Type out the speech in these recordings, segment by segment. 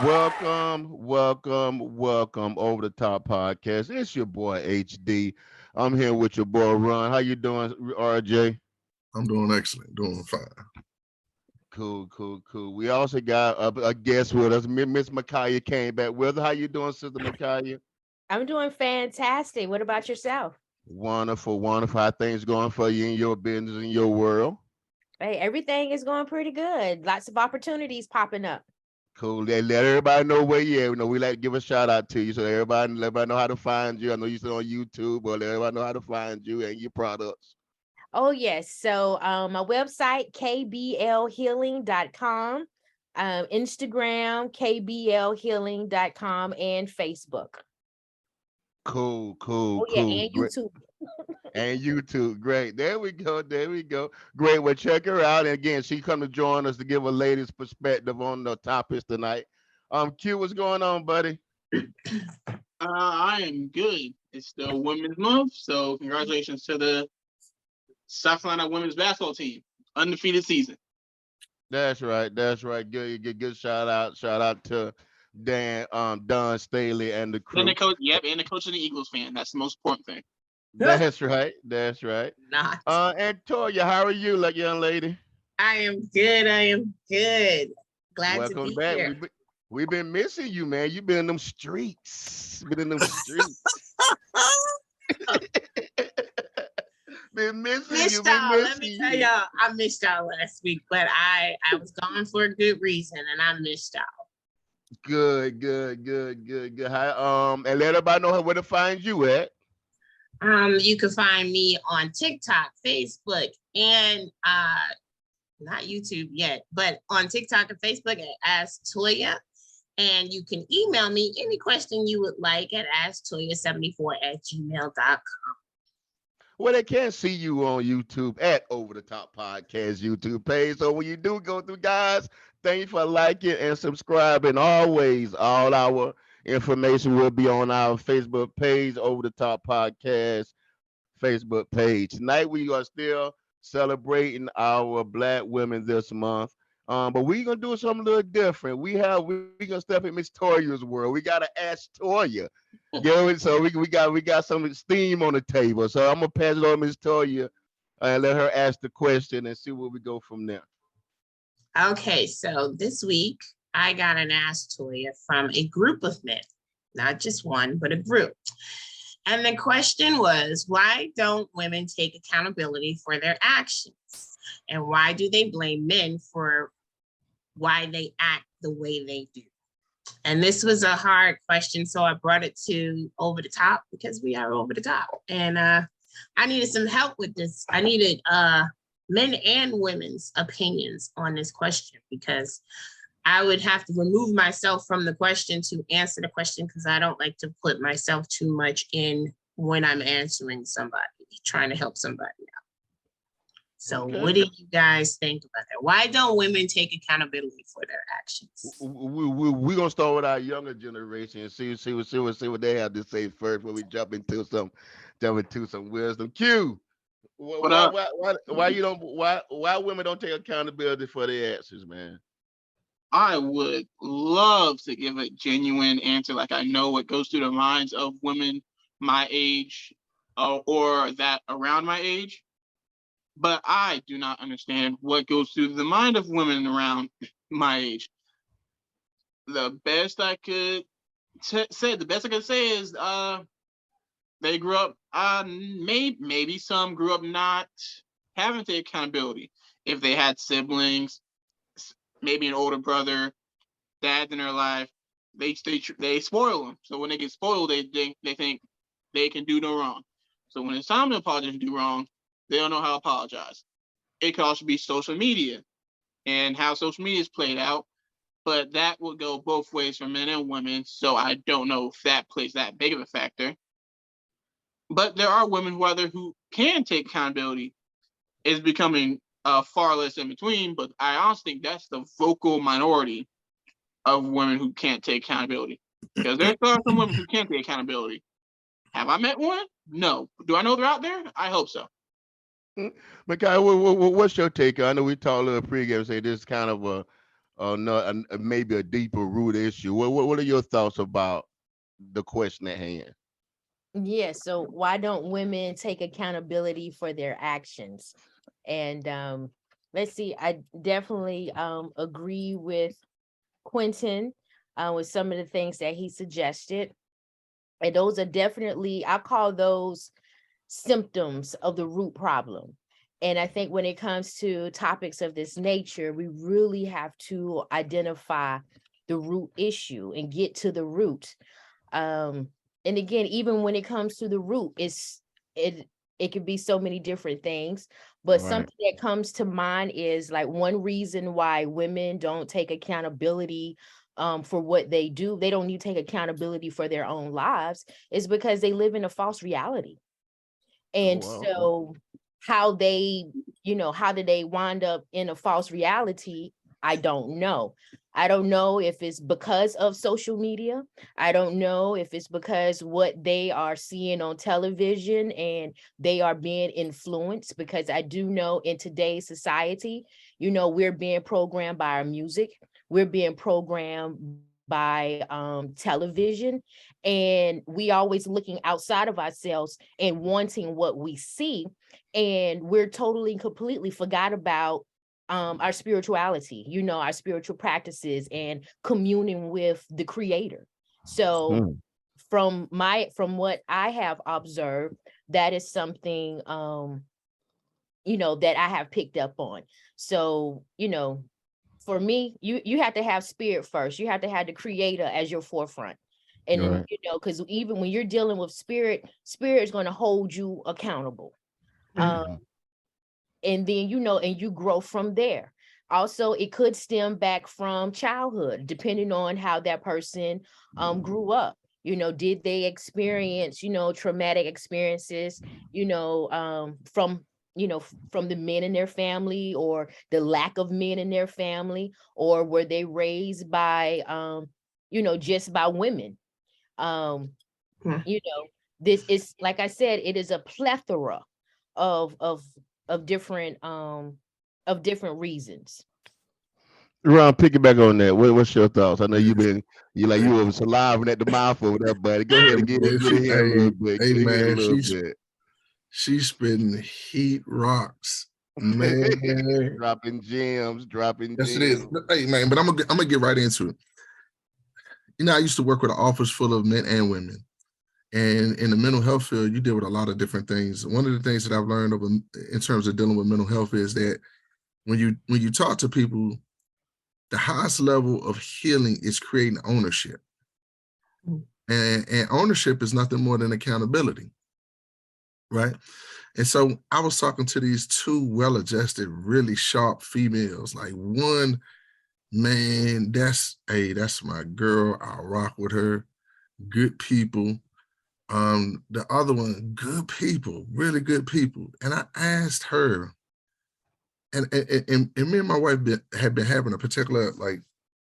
Welcome over the top podcast. It's your boy HD. I'm here with your boy Ron. How you doing, RJ? I'm doing excellent, doing fine. Cool. We also got a guest with us. Miss Micaiah came back with us. How you doing, Sister Micaiah? I'm doing fantastic. What about yourself? Wonderful. How things going for you in your business, in your world? Hey, everything is going pretty good. Lots of opportunities popping up. Cool. Let everybody know where you at. You know, we like to give a shout out to you so let everybody know how to find you. I know you're still on YouTube, but let everybody know how to find you and your products. Oh, yes. So my website, kblhealing.com, Instagram, kblhealing.com, and Facebook. Oh, yeah, Cool. and Great. YouTube. And YouTube. Great. There we go. Great. Well, check her out. And again, she come to join us to give a latest perspective on the topics tonight. Q, what's going on, buddy? I am good. It's the Women's Month, so congratulations to the South Carolina women's basketball team. Undefeated season. That's right. Good shout out to Don Staley and the And the crew. coach, and the coach of the Eagles fan. That's the most important thing. That's right. Not. And Toya, how are you, like young lady? I am good. I am good. Glad to Welcome be back. here. We've been missing you, man. You've been in them streets. Been in them streets. Been missing you. Missed Been y'all. Let missing me tell you. y'all, I missed y'all last week, but I was gone for a good reason, and I missed y'all. Good. Hi, and let everybody know where to find you at. You can find me on TikTok, Facebook, and not YouTube yet, but on TikTok and Facebook at Ask Toya. And you can email me any question you would like at asktoya74@gmail.com. Well, they can see you on YouTube at Over the Top Podcast YouTube page. So when you do go through, guys, thank you for liking and subscribing. Always, all our information will be on our Facebook page, Over the Top Podcast Facebook page. Tonight we are still celebrating our Black women this month. But we're gonna do something a little different. We gonna step in Miss Toya's world. We gotta ask Toya. So we got some steam on the table. So I'm gonna pass it on to Miss Toya and let her ask the question and see where we go from there. Okay, so this week I got an Ask Toya from a group of men, not just one, but a group. And the question was, why don't women take accountability for their actions? And why do they blame men for why they act the way they do? And this was a hard question, so I brought it to Over the Top because we are over the top. And I needed some help with this. I needed men and women's opinions on this question because I would have to remove myself from the question to answer the question because I don't like to put myself too much in when I'm answering somebody, trying to help somebody out. So what do you guys think about that? Why don't women take accountability for their actions? We're gonna start with our younger generation and see what they have to say first when we jump into some wisdom. Q, What up? why women don't take accountability for their actions, man? I would love to give a genuine answer, like I know what goes through the minds of women my age or that around my age. But I do not understand what goes through the mind of women around my age. The best I could say is they grew up maybe some grew up not having the accountability. If they had siblings, maybe an older brother, dad in their life, they spoil them. So when they get spoiled, they think they can do no wrong. So when it's time to apologize and do wrong, they don't know how to apologize. It could also be social media and how social media is played out, but that will go both ways for men and women. So I don't know if that plays that big of a factor. But there are women who can take accountability. It's becoming far less in between, but I honestly think that's the vocal minority of women who can't take accountability. Because there are some women who can't take accountability. Have I met one? No. Do I know they're out there? I hope so. Micaiah, what's your take? I know we talked a little pregame. Say this is kind of no, maybe a deeper root issue. What are your thoughts about the question at hand? Yeah, so why don't women take accountability for their actions? And let's see, I definitely agree with Quentin with some of the things that he suggested. And those are definitely, I call those symptoms of the root problem. And I think when it comes to topics of this nature, we really have to identify the root issue and get to the root. Um, and again, even when it comes to the root, it it could be so many different things. But Right. something that comes to mind is like one reason why women don't take accountability for what they do. They don't need to take accountability for their own lives, is because they live in a false reality. Oh, And well, okay. so how they, how did they wind up in a false reality? I don't know. I don't know if it's because of social media. I don't know if it's because what they are seeing on television and they are being influenced, because I do know in today's society, we're being programmed by our music. We're being programmed by television, and we always looking outside of ourselves and wanting what we see, and we're totally and completely forgot about our spirituality, our spiritual practices and communing with the creator. So Hmm. from what I have observed, that is something that I have picked up on. So for me, you have to have spirit first. You have to have the creator as your forefront. And then, Right. because even when you're dealing with spirit is going to hold you accountable. um Mhm. and then and you grow from there. Also, it could stem back from childhood, depending on how that person grew up. Did they experience traumatic experiences, from from the men in their family, or the lack of men in their family, or were they raised by just by women? um Hmm. you know this is, like I said, it is a plethora of of of different reasons. Ron, piggyback on that. What's your thoughts? I know Yeah, you hey, were saliving at the mouth over there, buddy. Go ahead hey, and man, get in here a little bit. hey Get in here a man, little bit. she's spitting heat rocks, man. Dropping gems, dropping Yes, it is. gems. Hey man, but I'm gonna get right into it. I used to work with an office full of men and women. And in the mental health field, you deal with a lot of different things. One of the things that I've learned in terms of dealing with mental health is that when you talk to people, the highest level of healing is creating ownership. And ownership is nothing more than accountability, right? And so I was talking to these two well-adjusted, really sharp females. Like one, man, that's my girl. I'll rock with her. Good people. The other one, good people, really good people. And I asked her, and me and my wife had been having a particular like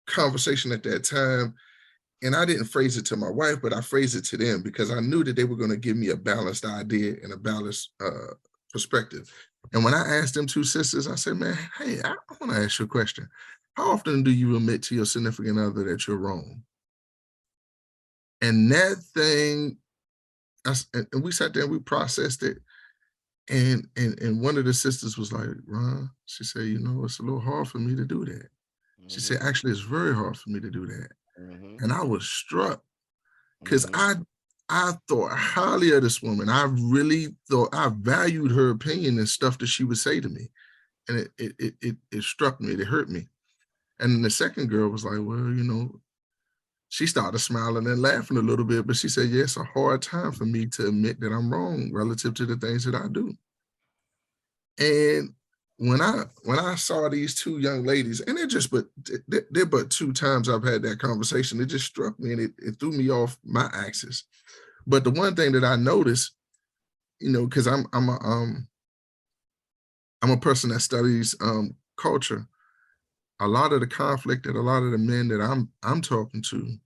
conversation at that time. And I didn't phrase it to my wife, but I phrased it to them because I knew that they were going to give me a balanced idea and a balanced perspective. And when I asked them two sisters, I said, man, hey, I want to ask you a question. How often do you admit to your significant other that you're wrong? And that thing, and we sat there and we processed it. And one of the sisters was like, Ron, she said, it's a little hard for me to do that. She said, Mm-hmm. actually, it's very hard for me to do that. Mm-hmm. And I was struck because Mm-hmm. I thought highly of this woman. I really thought I valued her opinion and stuff that she would say to me. And it struck me, it hurt me. And then the second girl was like, well, she started smiling and laughing a little bit, but she said, yeah, it's a hard time for me to admit that I'm wrong relative to the things that I do. And when I saw these two young ladies, and they're but two times I've had that conversation, it just struck me and it threw me off my axis. But the one thing that I noticed, because I'm a person that studies culture. A lot of the conflict that a lot of the men that I'm talking to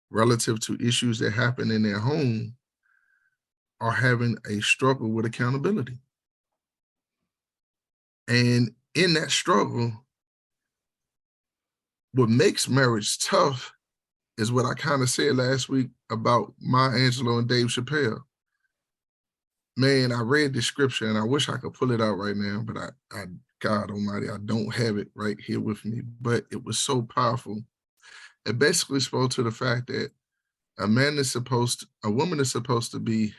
relative to issues that happen in their home are having a struggle with accountability. And in that struggle, what makes marriage tough is what I kind of said last week about Maya Angelou and Dave Chappelle. Man, I read the scripture and I wish I could pull it out right now, but I God almighty, I don't have it right here with me, but it was so powerful. It basically spoke to the fact that a woman is supposed to be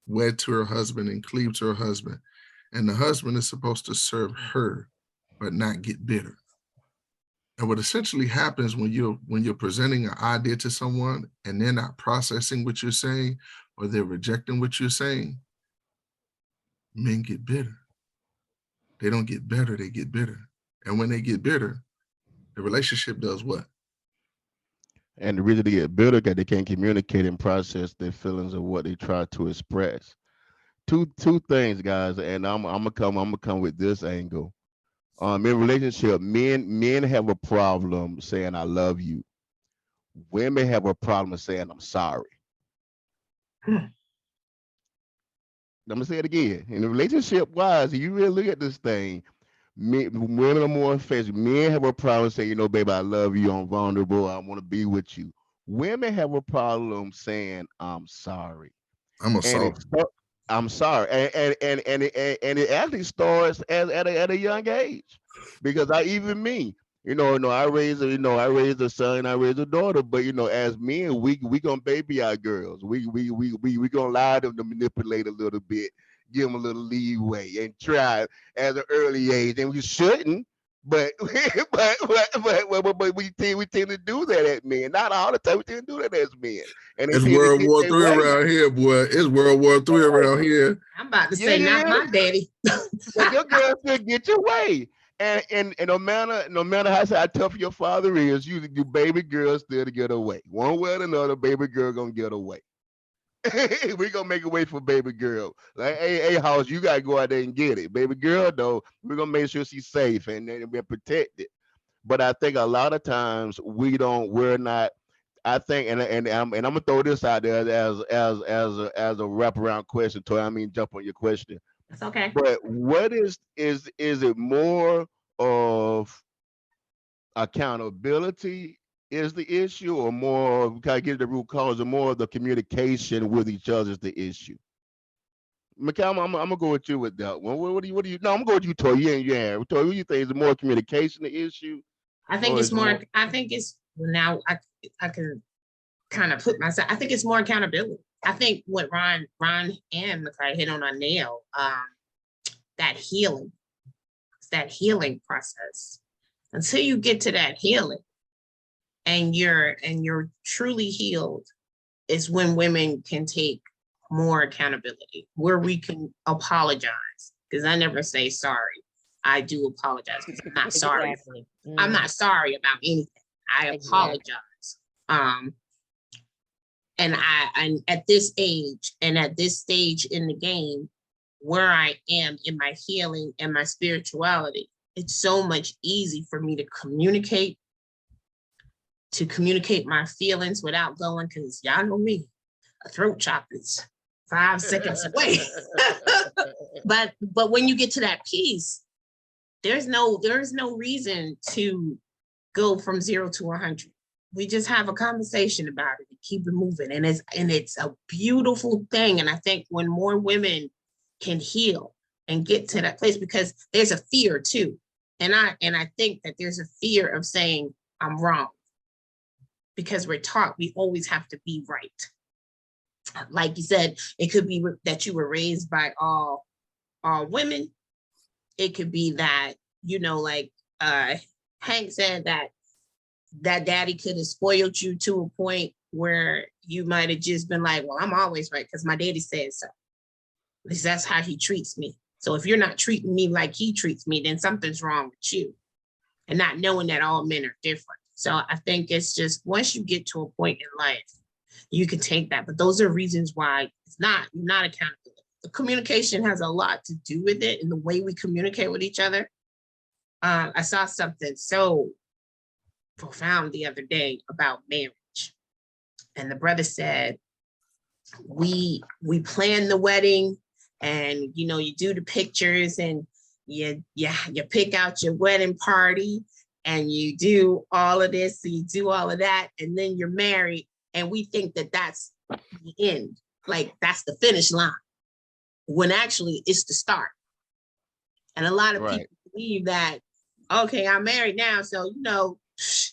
wed to her husband and cleave to her husband, and the husband is supposed to serve her, but not get bitter. And what essentially happens when you're presenting an idea to someone and they're not processing what you're saying, or they're rejecting what you're saying, men get bitter. They don't get better, they get bitter. And when they get bitter, the relationship does what? And the reason they get bitter because they can't communicate and process their feelings of what they try to express. Two things, guys, and I'm gonna come with this angle. In relationship, men have a problem saying I love you. Women have a problem saying I'm sorry. I'm gonna say it again. In the relationship wise, you really look at this thing. Women are more affectionate. Men have a problem saying, baby, I love you. I'm vulnerable. I want to be with you. Women have a problem saying I'm sorry, I'm a and sorry. I'm sorry, and it actually starts at a young age, because even me, I raised a son, I raised a daughter, but as men, we gonna baby our girls, we gonna lie to them to manipulate a little bit, give them a little leeway, and try at an early age, and we shouldn't. But we tend to do that as men. Not all the time. We tend to do that as men, and they It's tend to World get War their III way. around here, boy. It's World War III around here. I'm about to Yeah, say, it not is. my daddy. But your girl still get your way. And no matter how tough your father is, you baby girl still to get away. One way or another, baby girl gonna get away. We gonna make a way for baby girl. Like, hey, house, you gotta go out there and get it. Baby girl, though, we're gonna make sure she's safe and we're protected. But I think a lot of times we're not. I think, and I'm gonna throw this out there as a wraparound question. To jump on your question. That's okay. But what is it more of accountability is the issue, or more of, kind of get the root cause, or more of the communication with each other is the issue? Mikhail, I'm gonna go with you with that one. What do you? No, I'm gonna go with you, Toy. Yeah. Toy, what do you think is more communication the issue, I think or it's is more? more, I think it's now I can kind of put myself, I think it's more accountability. I think what Ron and McCray hit on a nail, that healing. It's that healing process. Until you get to that healing and you're truly healed, is when women can take more accountability, where we can apologize. Because I never say sorry. I do apologize because I'm not sorry. Exactly. I'm not sorry about anything. I Exactly. apologize. And at this age and at this stage in the game, where I am in my healing and my spirituality, it's so much easy for me to communicate my feelings without going, because y'all know me, a throat chop is 5 seconds away. but when you get to that piece, there's no reason to go from 0 to 100. We just have a conversation about it and keep it moving. And it's a beautiful thing. And I think when more women can heal and get to that place, because there's a fear too. And I think that there's a fear of saying I'm wrong, because we're taught we always have to be right. Like you said, it could be that you were raised by all women. It could be that, like Hank said, that daddy could have spoiled you to a point where you might have just been like, well, I'm always right because my daddy said so. At least that's how he treats me. So if you're not treating me like he treats me, then something's wrong with you. And not knowing that all men are different. So I think it's just, once you get to a point in life, you can take that. But those are reasons why you're not accountable. The communication has a lot to do with it, and the way we communicate with each other. I saw something so profound the other day about marriage. And the brother said, we plan the wedding, and you do the pictures, and you pick out your wedding party, and you do all of this, so you do all of that, and then you're married, and we think that that's the end, like that's the finish line, when actually it's the start. And a lot of Right. people believe that, okay, I'm married now, so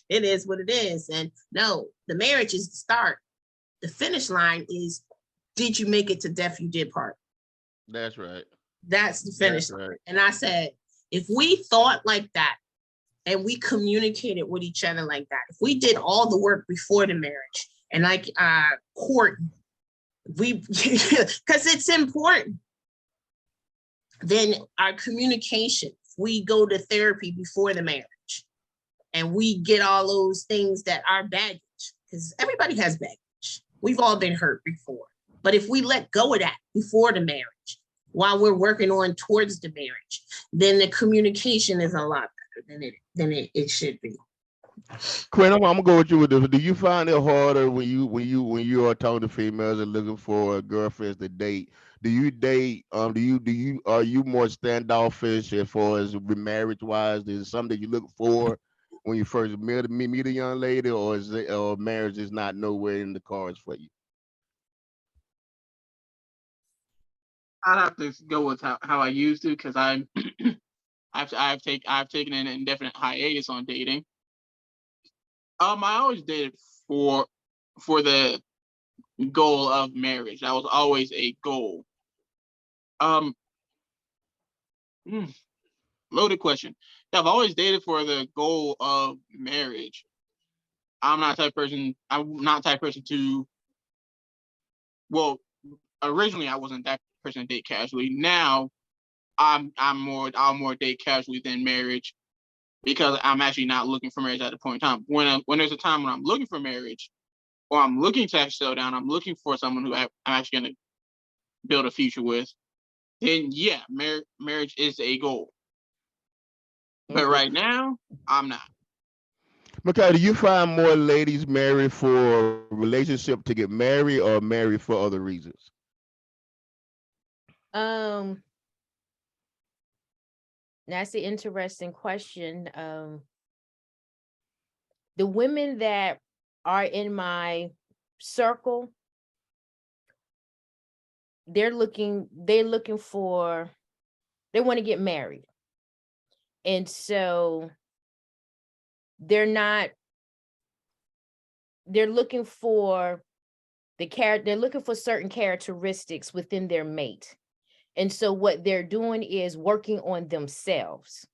it is what it is. And no, the marriage is the start. The finish line is, did you make it to death you did part? That's right. That's the finish That's line. right. And I said, if we thought like that and we communicated with each other like that, if we did all the work before the marriage and like court, because it's important, then our communication, we go to therapy before the marriage and we get all those things that are baggage, because everybody has baggage. We've all been hurt before. But if we let go of that before the marriage, while we're working on towards the marriage, then the communication is a lot better than it should be. Quinn, I'm gonna go with you with this. Do you find it harder when you are talking to females and looking for girlfriends to date? Do you date? Do you are you more standoffish as far as marriage wise? Is it something that you look for when you first meet a young lady, or is it, or marriage is not nowhere in the cards for you? I'd have to go with how I used to, because I've taken an indefinite hiatus on dating. I always dated for the goal of marriage. That was always a goal. Um, hmm, Loaded question. Yeah, I've always dated for the goal of marriage. I'm not the type of person. I'm not the type of person to. Well, originally I wasn't that person to date casually. Now I'll more date casually than marriage, because I'm actually not looking for marriage at the point in time. When there's a time when I'm looking for marriage, or I'm looking to actually settle down, I'm looking for someone who I'm actually going to build a future with, then yeah, marriage is a goal. But Okay. right now, I'm not. Okay. Do you find more ladies marry for relationship to get married or marry for other reasons? Um, that's an interesting question. The women that are in my circle, they're looking for, they want to get married. And so they're not, they're looking for they're looking for certain characteristics within their mate. And so what they're doing is working on themselves.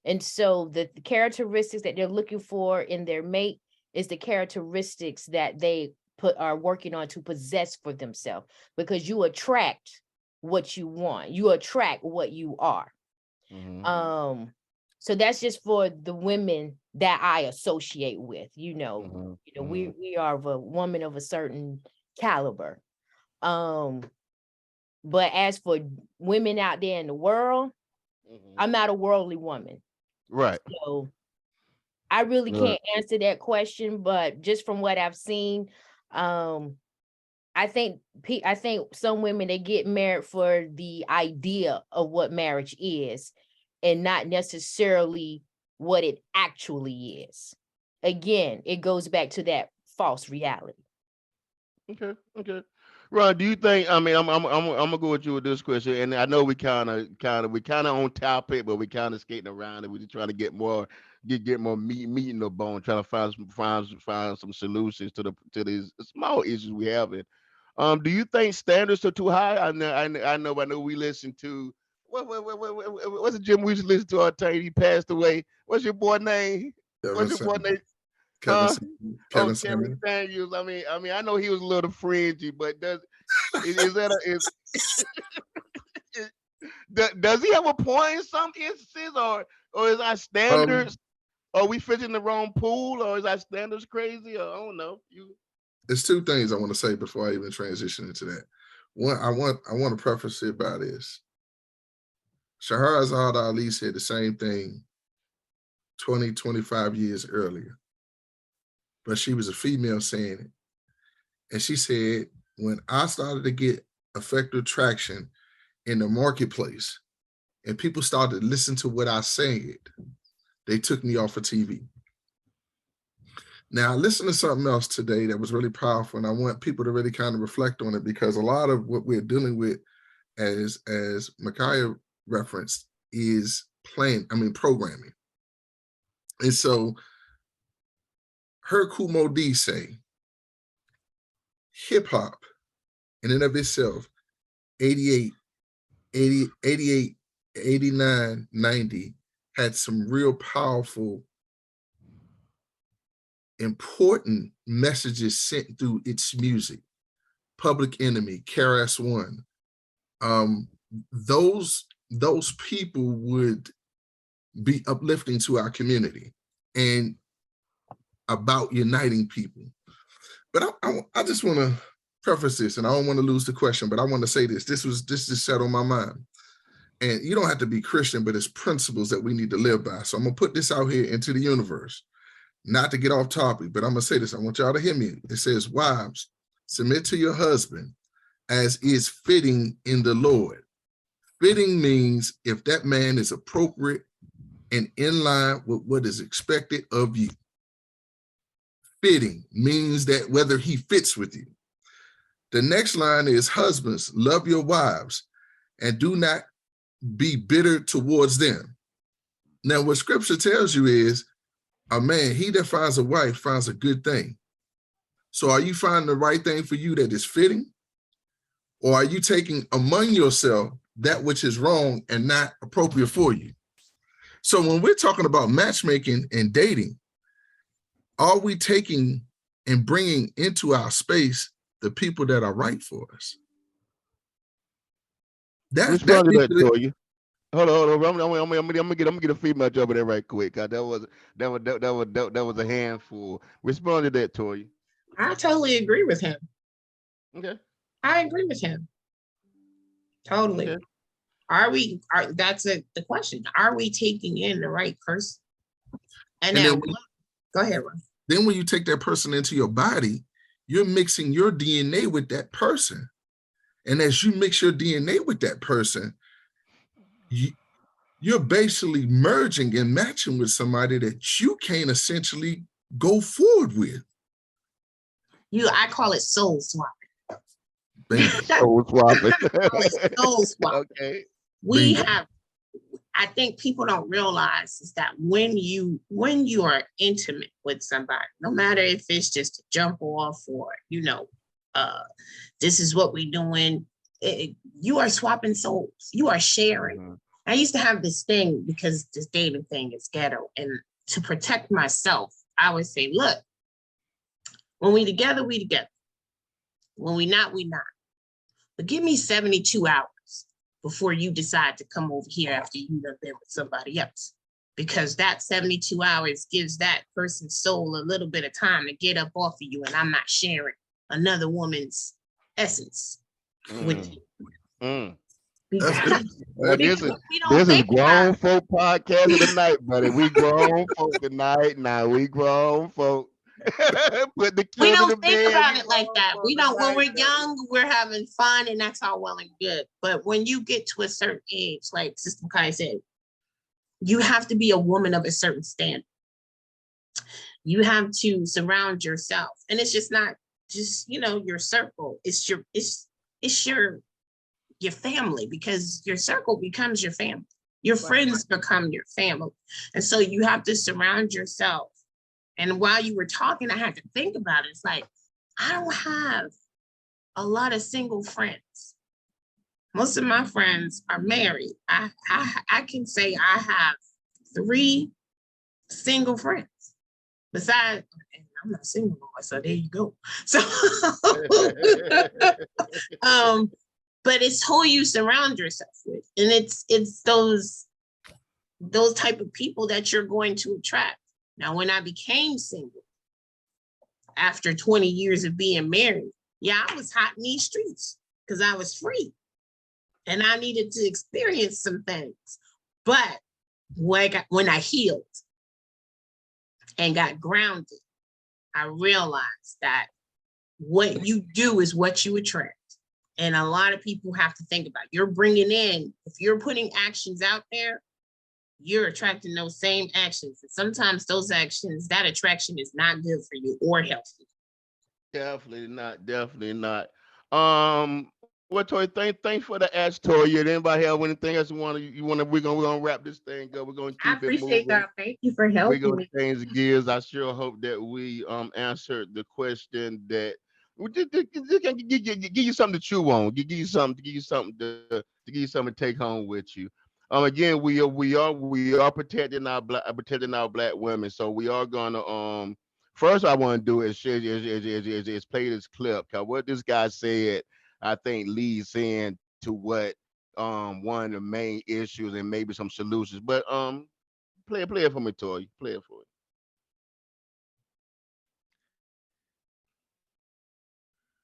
And so the characteristics that they're looking for in their mate is the characteristics that they are working on to possess for themselves, because you attract what you want. You attract what you are. Mm-hmm. So that's just for the women that I associate with. Mm-hmm. We are of a woman of a certain caliber. Um, but as for women out there in the world, Mm-hmm. I'm not a worldly woman. Right. So I really Right. can't answer that question, but just from what I've seen, um, I think some women, they get married for the idea of what marriage is, and not necessarily what it actually is. Again, it goes back to that false reality. Okay. Okay. Ron, do you think? I mean, I'm gonna go with you with this question, and I know we kind of on topic, but we kind of skating around, and we just trying to get more meat in the bone, trying to find some solutions to these small issues we have. Do you think standards are too high? I know. We listen to what's the gym we used to listen to? Our time he passed away. What's your boy name? Kevin What's your boy Samuels. name? Kevin Huh? Samuels. Oh, Kevin Kevin Samuels. Samuels. I mean, I know he was a little fringy, but is that is, does he have a point in some instances, or is our Um, standards? Are we fishing the wrong pool, or is our standards crazy? Or I don't know. You. there's two things I want to say before I even transition into that. One, I want to preface it by this. Shahrazad Ali said the same thing 20, 25 years earlier, but she was a female saying it. And she said, when I started to get effective traction in the marketplace and people started to listen to what I said, they took me off of TV. Now, I listened to something else today that was really powerful, and I want people to really kind of reflect on it, because a lot of what we're dealing with, as Micaiah referenced, is programming. And so, heard Kumo D say, hip hop in and of itself, 88, 89, 90, had some real powerful, important messages sent through its music. Public Enemy, KRS-One, those people would be uplifting to our community and about uniting people. But I just want to preface this, and I don't want to lose the question, but I want to say this. This just set on my mind. And you don't have to be Christian, but it's principles that we need to live by. So I'm going to put this out here into the universe, not to get off topic, but I'm going to say this. I want y'all to hear me. It says, wives, submit to your husband as is fitting in the Lord. Fitting means if that man is appropriate and in line with what is expected of you. Fitting means that whether he fits with you. The next line is, husbands, love your wives and do not be bitter towards them. Now, what scripture tells you is, a man, he that finds a wife finds a good thing. So are you finding the right thing for you that is fitting? Or are you taking among yourself that which is wrong and not appropriate for you? So when we're talking about matchmaking and dating, are we taking and bringing into our space the people that are right for us? Respond to that, Toya. Hold on. I'm gonna get a female jump in there right quick. Cause that was a handful. Respond to that, Toya. I totally agree with him. Okay. I agree with him. Totally. Okay. That's the question. Are we taking in the right person? And then go ahead, Ron. Then when you take that person into your body, you're mixing your DNA with that person. And as you mix your DNA with that person, you're basically merging and matching with somebody that you can't essentially go forward with. I call it soul swapping. Soul swapping. Soul swapping. Okay. I think people don't realize is that when you are intimate with somebody, no matter if it's just a jump off or, this is what we're doing, you are swapping souls. You are sharing. Mm-hmm. I used to have this thing, because this dating thing is ghetto, and to protect myself, I would say, look, when we together, we together. When we not, we not. But give me 72 hours before you decide to come over here after you've been with somebody else. Because that 72 hours gives that person's soul a little bit of time to get up off of you, and I'm not sharing another woman's essence with you. Mm. This is grown folk podcast of the night, buddy. We grown folk tonight. Now we grown folk. We don't think about it like that. We don't. When we're young, we're having fun, and that's all well and good. But when you get to a certain age, like Sister Kai said, you have to be a woman of a certain standard. You have to surround yourself, and it's just not just your circle. It's your family, because your circle becomes your family. Your friends become your family, and so you have to surround yourself. And while you were talking, I had to think about it. It's like, I don't have a lot of single friends. Most of my friends are married. I can say I have 3 single friends. Besides, and I'm not single anymore, so there you go. So, but it's who you surround yourself with, and it's those type of people that you're going to attract. Now, when I became single, after 20 years of being married, I was hot in these streets because I was free and I needed to experience some things. But when I healed and got grounded, I realized that what you do is what you attract. And a lot of people have to think about, you're bringing in, if you're putting actions out there, you're attracting those same actions. And sometimes those actions, that attraction is not good for you or healthy. Definitely not. Definitely not. Well, Toy, thanks for the ask, Toy. Anybody have anything else we're gonna wrap this thing up. We're gonna I keep it appreciate moving. that. Thank you for We're helping gonna me. change gears. I sure hope that we answered the question that we just give you something to chew on. Give you something to take home with you. Again, we are protecting our black women. So we are gonna first I want to do is play this clip because what this guy said I think leads into what one of the main issues and maybe some solutions. But play it for me, Toy. Play it for it.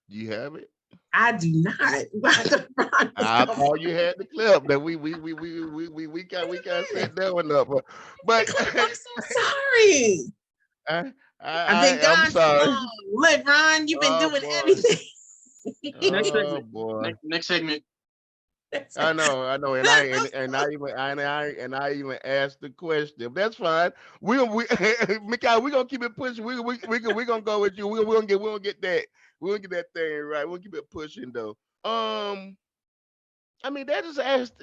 Do you have it? I do not. What's I going thought you had the clip that we got set that one up, but I'm so sorry. I, I've been I'm gone too sorry. long. Look, Ron, you've been Oh doing boy. everything. Next Oh segment. boy. Next segment. I know, and I even asked the question. That's fine. Mikhail, we gonna keep it pushing. We gonna go with you. We're gonna get that thing right. We'll keep it pushing though. I mean, that just asked.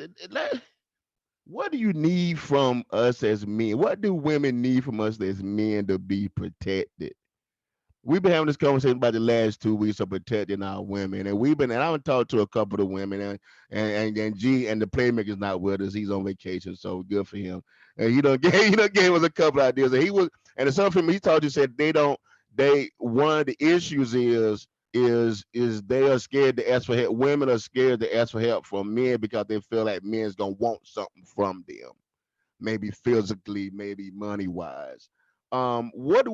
What do you need from us as men? What do women need from us as men to be protected? We've been having this conversation about the last 2 weeks of protecting our women, and I've talked to a couple of women, and the playmaker's not with us. He's on vacation, so good for him. And gave us a couple of ideas. And he was, and some of them he told you said they don't. They one of the issues is they are scared to ask for help. Women are scared to ask for help from men because they feel like men's gonna want something from them, maybe physically, maybe money wise. What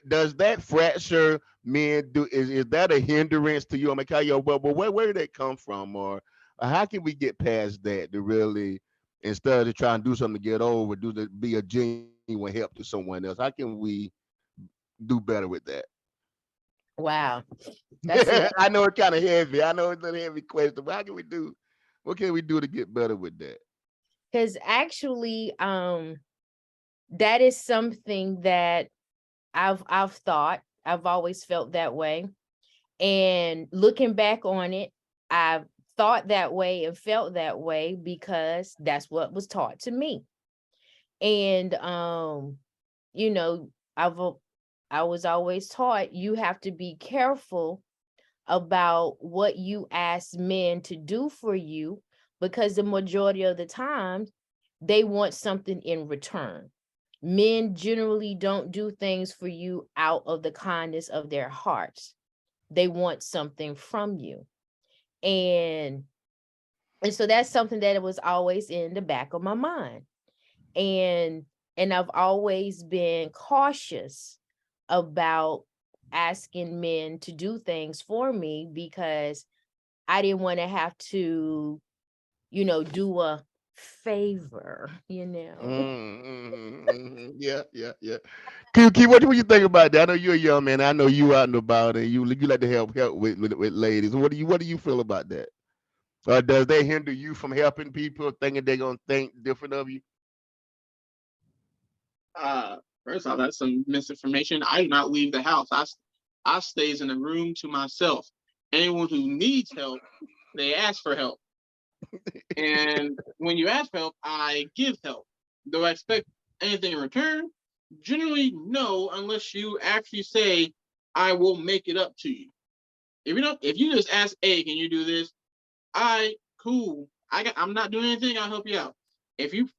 does that fracture men do? Is that a hindrance to you? I mean, well, where did that come from, or how can we get past that to really, instead of trying to do something to get over, be a genuine help to someone else? How can we do better with that? Wow. That's a I know it's kind of heavy. I know it's a heavy question, but how can we do? What can we do to get better with that? because actually that is something that I've thought. I've always felt that way. And looking back on it, I've thought that way and felt that way because that's what was taught to me. And you know, I've I was always taught you have to be careful about what you ask men to do for you because the majority of the time they want something in return. Men generally don't do things for you out of the kindness of their hearts. They want something from you. And so that's something that was always in the back of my mind. And I've always been cautious about asking men to do things for me because I didn't want to have to, do a favor, Yeah, yeah, yeah. Key, what you think about that? I know you're a young man. I know you out and about, and you like to help with ladies. What do you feel about that? Or does that hinder you from helping people, thinking they're gonna think different of you? Uh, First off, that's some misinformation. I do not leave the house. I stays in the room to myself. Anyone who needs help, they ask for help. And when you ask for help, I give help. Do I expect anything in return? Generally, no, unless you actually say, I will make it up to you. If you just ask, hey, can you do this? I cool. I'm not doing anything, I'll help you out. If you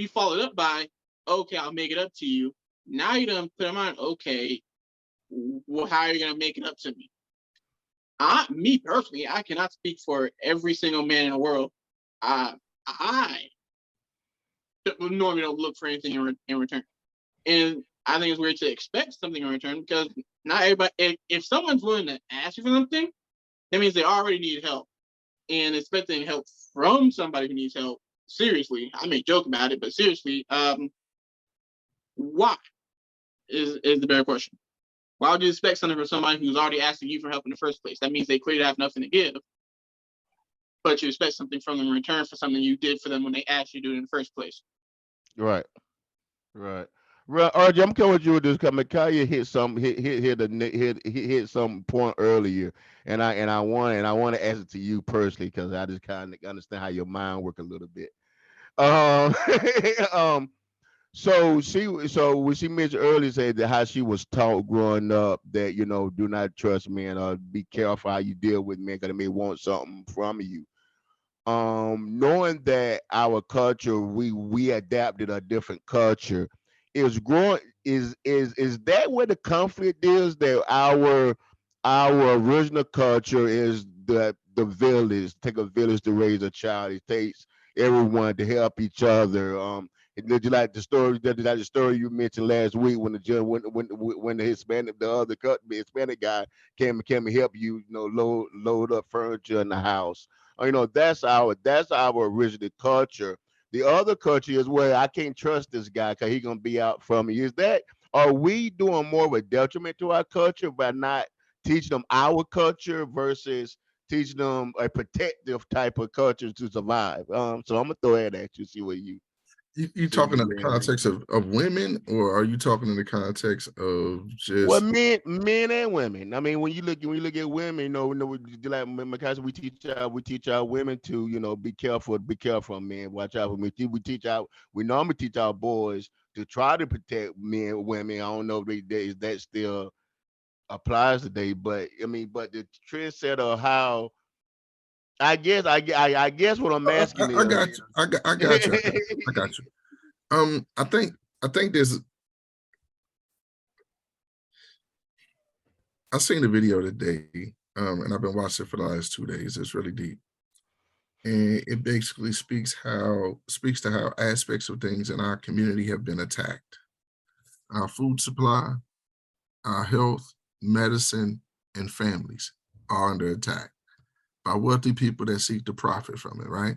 follow it up by, okay, I'll make it up to you, now you done put in mind, okay, well, how are you gonna make it up to me? Me personally, I cannot speak for every single man in the world. I normally don't look for anything in return. And I think it's weird to expect something in return because not everybody, if someone's willing to ask you for something, that means they already need help. And expecting help from somebody who needs help, seriously, I may joke about it, but seriously, why is the better question. Why would you expect something from somebody who's already asking you for help in the first place? That means they clearly have nothing to give, but you expect something from them in return for something you did for them when they asked you to do it in the first place. Right. Right. Right. RJ, I'm coming with you with this comment. Kaya hit some hit the hit some point earlier, and I want to ask it to you personally because I just kind of understand how your mind work a little bit. Um, um, so when she mentioned earlier said that how she was taught growing up that do not trust men or be careful how you deal with men because they may want something from you. Knowing that our culture, we adapted a different culture, is growing is that where the conflict is, that our original culture is the village, take a village to raise a child. It takes everyone to help each other. Did you like the story? Did you like the story you mentioned last week when when the Hispanic, the Hispanic guy came and help you, load up furniture in the house? That's our original culture. The other culture is where I can't trust this guy because he's gonna be out from me. Is that, are we doing more of a detriment to our culture by not teaching them our culture versus teaching them a protective type of culture to survive? So I'm gonna throw that at you, see what you You see talking you in the land on. context of women, or are you talking in the context of Well, just men and women. I mean, when you look at women, like Mikasa, we teach our women to, be careful, men. Watch out for me. We normally teach our boys to try to protect men, women. I don't know if that still applies today, but I mean, but the trendsetter of how, I guess what I'm asking I got you. I got you. I got you. I is, got you. I think there's I seen a video today, and I've been watching it for the last 2 days. It's really deep. And it basically speaks to how aspects of things in our community have been attacked. Our food supply, our health, medicine, and families are under attack by wealthy people that seek to profit from it, right?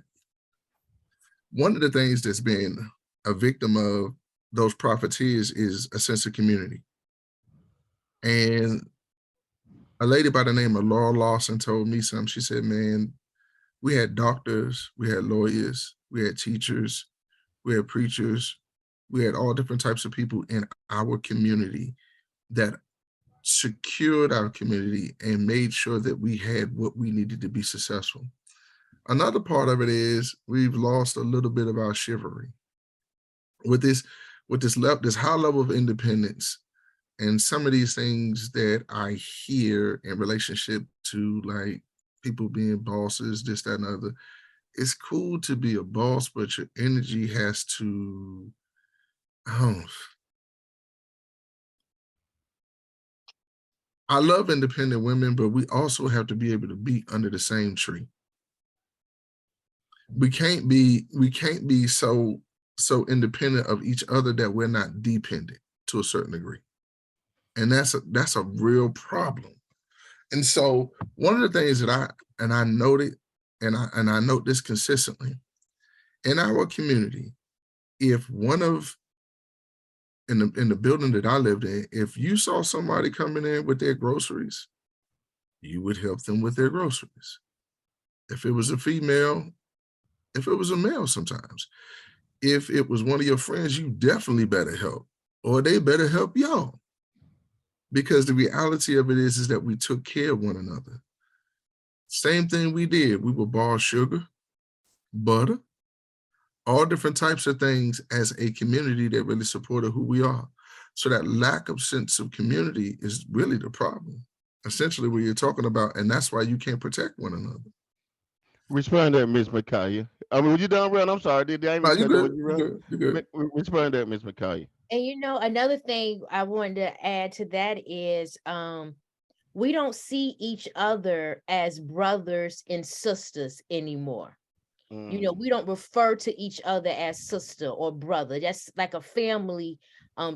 One of the things that's been a victim of those profiteers is a sense of community. And a lady by the name of Laura Lawson told me something. She said, man, we had doctors, we had lawyers, we had teachers, we had preachers, we had all different types of people in our community that secured our community and made sure that we had what we needed to be successful. Another part of it is we've lost a little bit of our chivalry with this high level of independence and some of these things that I hear in relationship to like people being bosses, this, that, and other. It's cool to be a boss, but your energy has to. Oh, I love independent women, but we also have to be able to be under the same tree. We can't be so independent of each other that we're not dependent to a certain degree. And that's a real problem. And so one of the things that I noted, and I note this consistently in our community, if one of in the building that I lived in, if you saw somebody coming in with their groceries, you would help them with their groceries. If it was a female, if it was a male, sometimes. If it was one of your friends, you definitely better help, or they better help y'all. Because the reality of it is that we took care of one another. Same thing we did. We would borrow sugar, butter, all different types of things as a community that really supported who we are. So that lack of sense of community is really the problem, essentially what you're talking about, and that's why you can't protect one another. respond to that, Miss Micaiah. I mean, were you done, Run? I'm sorry, did I even No, you cut you? good. Was you You Run? good. You good. Respond to that, Miss Micaiah. And another thing I wanted to add to that is we don't see each other as brothers and sisters anymore. Mm, We don't refer to each other as sister or brother. That's like a family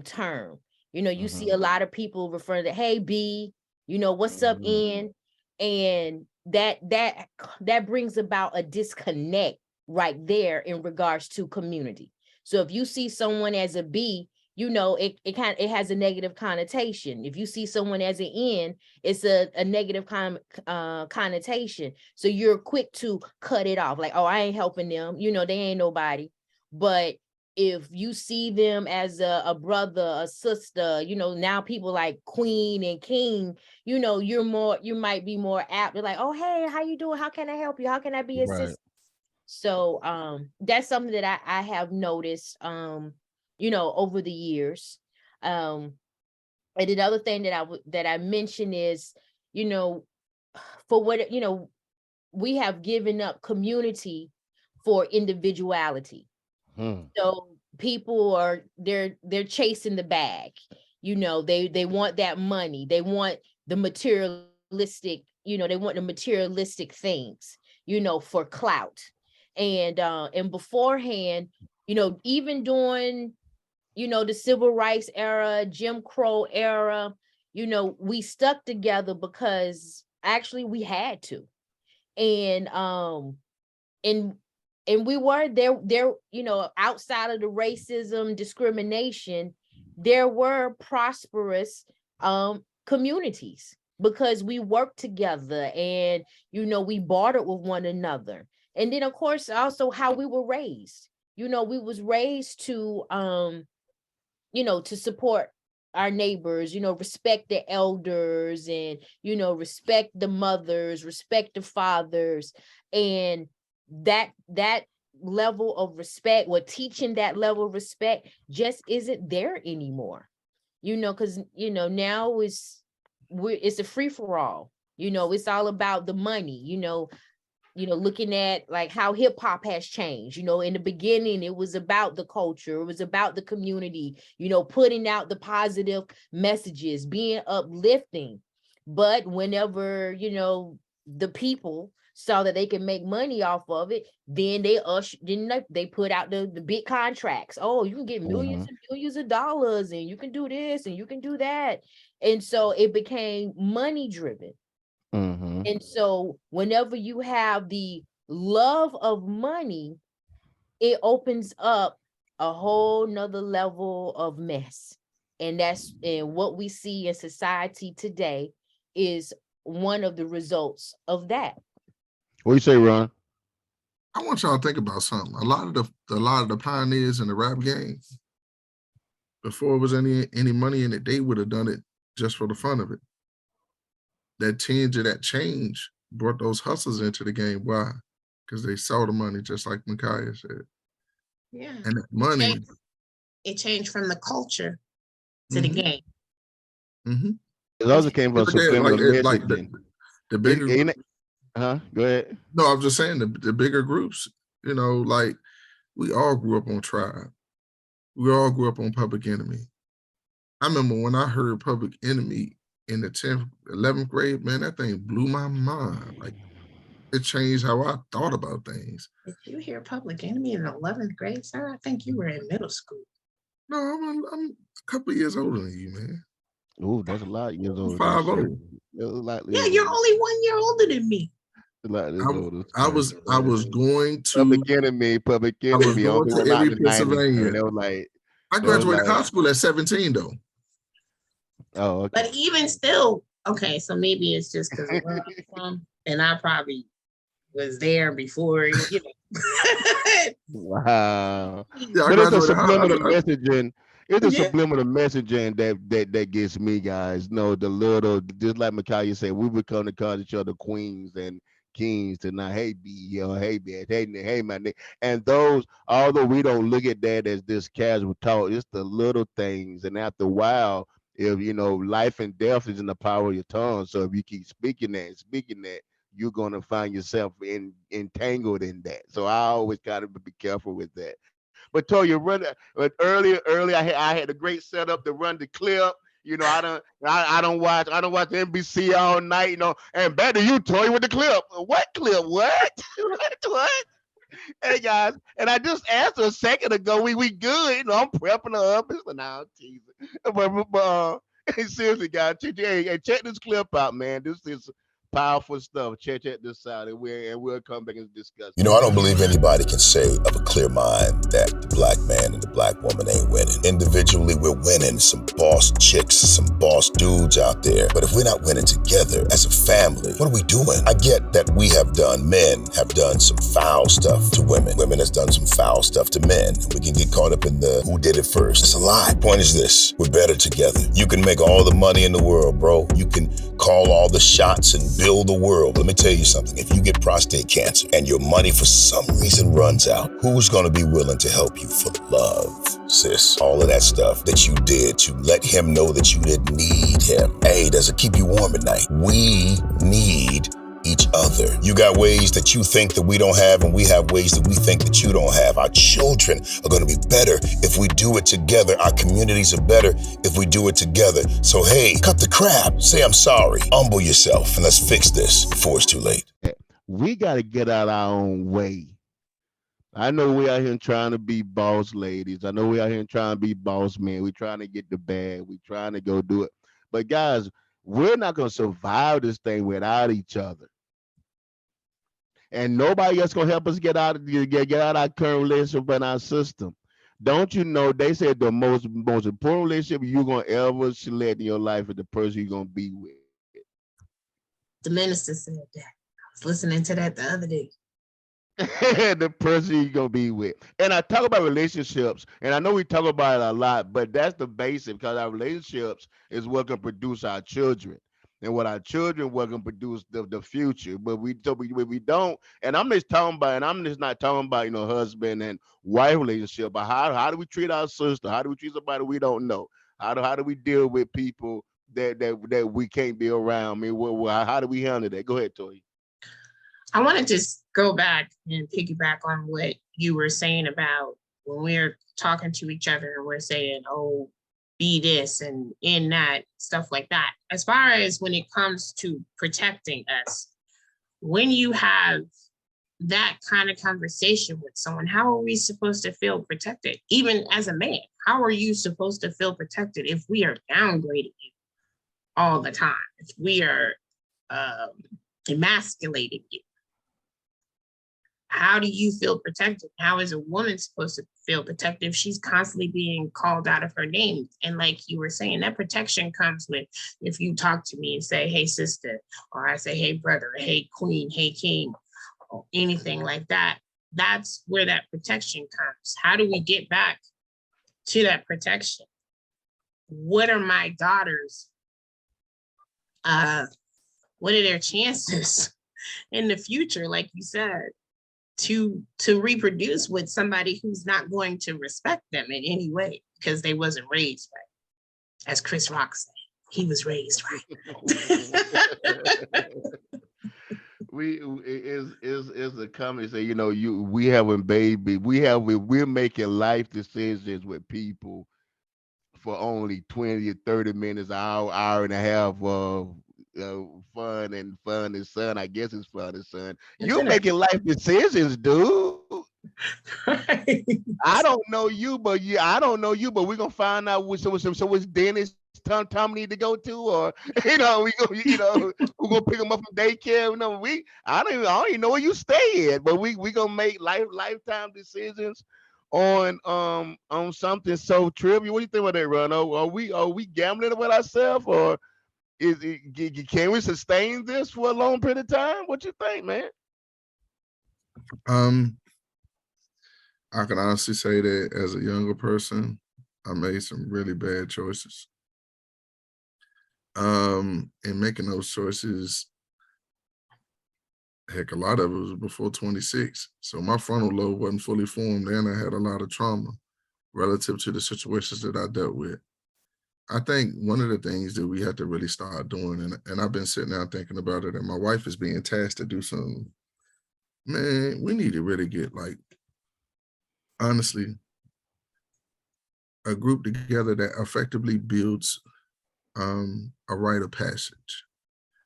term. You see mhm, a lot of people referring to, hey B, what's up mhm, N, and that brings about a disconnect right there in regards to community. So if you see someone as a B, it has a negative connotation. If you see someone as an N, it's a negative connotation. So you're quick to cut it off, like, oh, I ain't helping them, they ain't nobody. But if you see them as a brother, a sister, now people like queen and king, you might be more apt to like, oh, hey, how you doing? How can I help you? How can I be Right. assistant? So that's something that I have noticed over the years. And another thing that I mentioned is, you know, for what we have given up community for individuality. Hmm. So people they're chasing the bag. They want that money. They want the materialistic, they want the materialistic things, for clout. And beforehand, even during, the civil rights era, Jim Crow era, we stuck together because actually we had to. And um and and we were there, outside of the racism, discrimination, there were prosperous communities because we worked together, and we bartered with one another. And then of course also how we were raised. We was raised to support our neighbors, respect the elders, and respect the mothers, respect the fathers. And that level of respect, or teaching that level of respect, just isn't there anymore. Because now it's a free-for-all. It's all about the money. Looking at like how hip hop has changed. In the beginning, it was about the culture, it was about the community, putting out the positive messages, being uplifting. But whenever, the people saw that they can make money off of it, then they put out the big contracts. Oh, you can get millions Hmm. and millions of dollars, and you can do this and you can do that. And so it became money driven. Hmm. And so whenever you have the love of money, it opens up a whole nother level of mess. And what we see in society today is one of the results of that. What you say, Ron? I want y'all to think about something. A lot of the pioneers in the rap game, before it was any money in it, they would have done it just for the fun of it. That tinge of that change brought those hustlers into the game. Why? Because they saw the money, just like Micaiah said. Yeah. And that It money, changed, it changed from the culture to the game. mm-hmm. It also came from Look at subliminal like messaging. the It, bigger ain't group. it, huh? Go ahead. No, I was just saying the bigger groups, like we all grew up on Tribe. We all grew up on Public Enemy. I remember when I heard Public Enemy in the 10th, 11th grade, man, that thing blew my mind. Like it changed how I thought about things. Did you hear Public Enemy in the 11th grade, sir? I think you were in middle school. No, I'm a couple of years older than you, man. Oh, that's a lot of years I'm older than 5'0". Shirley. That's a lot of Yeah, years you're older. only 1 year older than me. A lot I, years older. I was going to Public I was enemy. going Only to one out Erie, in the 90s, Pennsylvania. man. They were like, I they was graduated like, high school at 17 though. oh, okay. But even still, okay, so maybe it's just because of where I'm from, and I probably was there before, Wow. Yeah, I But it's a graduated high. subliminal messaging. It's a Yeah. subliminal messaging that gets me, guys. No, the little, just like Micaiah said, we would come to call each other queens and kings to not, hey B, hey B, hey man. And those, although we don't look at that as this casual talk, it's the little things. And after a while, if life and death is in the power of your tongue. So if you keep speaking that, you're gonna find yourself entangled in that. So I always gotta be careful with that. But Toya, earlier, I had a great setup to run the clip. I don't watch NBC all night. And back to you, Toya, with the clip. What clip? What? what? Hey guys, and I just asked her a second ago. We good? I'm prepping her up. It's now I'm teasing, but seriously, guys, hey, check this clip out, man. This is powerful stuff. Check this out, and we'll come back and discuss. You know, I don't believe anybody can say of a clear mind that the black man and the black woman ain't winning. Individually, we're winning. Some boss chicks, some boss dudes out there. But if we're not winning together as a family, what are we doing? I get that men have done some foul stuff to women. Women has done some foul stuff to men. We can get caught up in the who did it first. It's a lie. Point is this, we're better together. You can make all the money in the world, bro. You can call all the shots and build the world. Let me tell you something. If you get prostate cancer and your money for some reason runs out, who's going to be willing to help you for love, sis? All of that stuff that you did to let him know that you didn't need him. Hey, does it keep you warm at night? We need each other. You got ways that you think that we don't have, and we have ways that we think that you don't have. Our children are going to be better if we do it together. Our communities are better if we do it together. So hey, cut the crap. Say I'm sorry. Humble yourself, and let's fix this before it's too late. We got to get out our own way. I know we out here trying to be boss ladies. I know we out here trying to be boss men. We trying to get the bag. We trying to go do it. But guys, we're not going to survive this thing without each other. And nobody else gonna help us get out of our current relationship and our system. Don't you know they said the most important relationship you're gonna ever select in your life is the person you're gonna be with. The minister said that. I was listening to that the other day. The person you're gonna be with. And I talk about relationships, and I know we talk about it a lot, but that's the basic, because our relationships is what can produce our children. And what our children will can produce the future. But we don't, and I'm just talking about, and I'm just not talking about, husband and wife relationship, but how do we treat our sister? How do we treat somebody we don't know? How do we deal with people that we can't be around? I mean, how do we handle that? Go ahead, Toy. I want to just go back and piggyback on what you were saying about when we're talking to each other and we're saying, oh, be this and in that, stuff like that. As far as when it comes to protecting us, when you have that kind of conversation with someone, how are we supposed to feel protected? Even as a man, how are you supposed to feel protected if we are downgrading you all the time? If we are emasculating you? How do you feel protected? How is a woman supposed to feel protected if she's constantly being called out of her name? And like you were saying, that protection comes with, if you talk to me and say, hey, sister, or I say, hey, brother, hey, queen, hey, king, or anything like that, that's where that protection comes. How do we get back to that protection? What are my daughters? What are their chances in the future, like you said, to reproduce with somebody who's not going to respect them in any way because they wasn't raised right? As Chris Rock said, he was raised right. is a comment say, we having baby, we're making life decisions with people for only 20 or 30 minutes, hour and a half of fun and sun. I guess it's fun and sun. You're making life decisions, dude. Right. I don't know you, but I don't know you, but we're gonna find out which dentist Tom need to go to, or we're gonna pick him up from daycare. I don't even know where you stay at, but we gonna make lifetime decisions on something so trivial. What do you think about that, Ron? Are we gambling with ourselves, or can we sustain this for a long period of time? What you think, man? I can honestly say that as a younger person, I made some really bad choices. And making those choices, heck, a lot of it was before 26. So my frontal lobe wasn't fully formed, and I had a lot of trauma relative to the situations that I dealt with. I think one of the things that we have to really start doing, and I've been sitting down thinking about it, and my wife is being tasked to do something, man, we need to really get, like, honestly, a group together that effectively builds a rite of passage.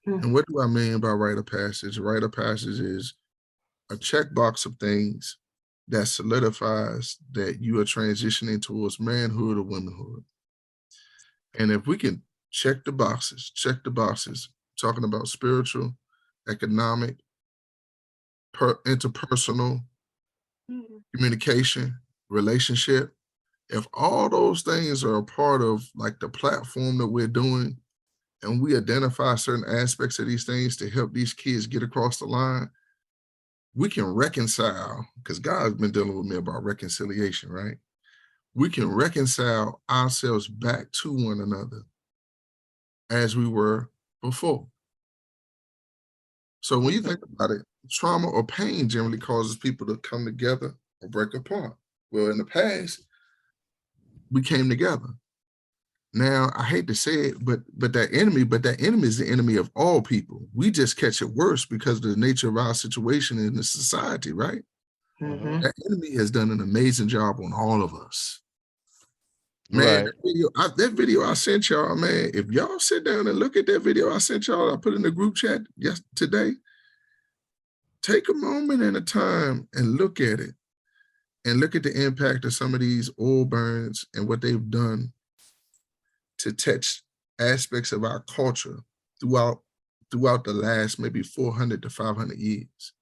And what do I mean by rite of passage? A rite of passage is a checkbox of things that solidifies that you are transitioning towards manhood or womanhood. And if we can check the boxes, talking about spiritual, economic, interpersonal, communication, relationship. If all those things are a part of like the platform that we're doing, and we identify certain aspects of these things to help these kids get across the line, we can reconcile, because God's been dealing with me about reconciliation, right? We can reconcile ourselves back to one another as we were before. So when you think about it, trauma or pain generally causes people to come together or break apart. Well, in the past, we came together. Now, I hate to say it, but that enemy is the enemy of all people. We just catch it worse because of the nature of our situation in the society, right? Mhm. That enemy has done an amazing job on all of us. Man, Right. that video I sent y'all, man, if y'all sit down and look at that video I sent y'all, I put in the group chat today, take a moment and a time and look at it and look at the impact of some of these oil burns and what they've done to touch aspects of our culture throughout the last maybe 400 to 500 years.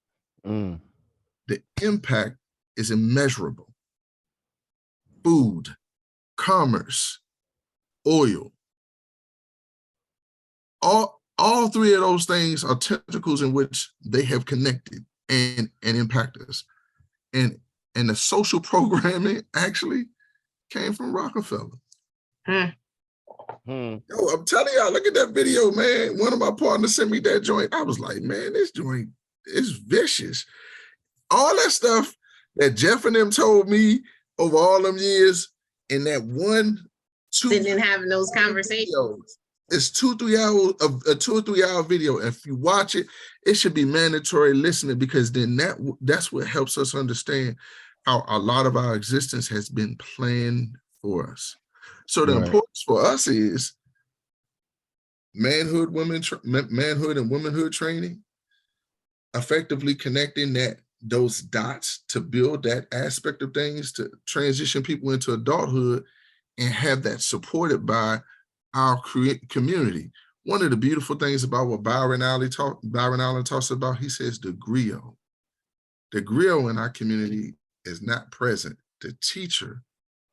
Mm. The impact is immeasurable. Food, commerce, oil. All three of those things are tentacles in which they have connected and impact us. And the social programming actually came from Rockefeller. Hmm. Yo, I'm telling y'all, look at that video, man. One of my partners sent me that joint. I was like, man, this joint is vicious. All that stuff that Jeff and them told me over all them years in that 1-2 Sitting and having those conversations. videos. It's 2-3 hours of a 2 or 3 hour video. If you watch it, it should be mandatory listening, because then that's what helps us understand how a lot of our existence has been planned for us. So the importance for us is manhood and womanhood training, effectively connecting those dots to build that aspect of things, to transition people into adulthood and have that supported by our community. One of the beautiful things about what Byron Allen talks about, he says the griot. The griot in our community is not present. The teacher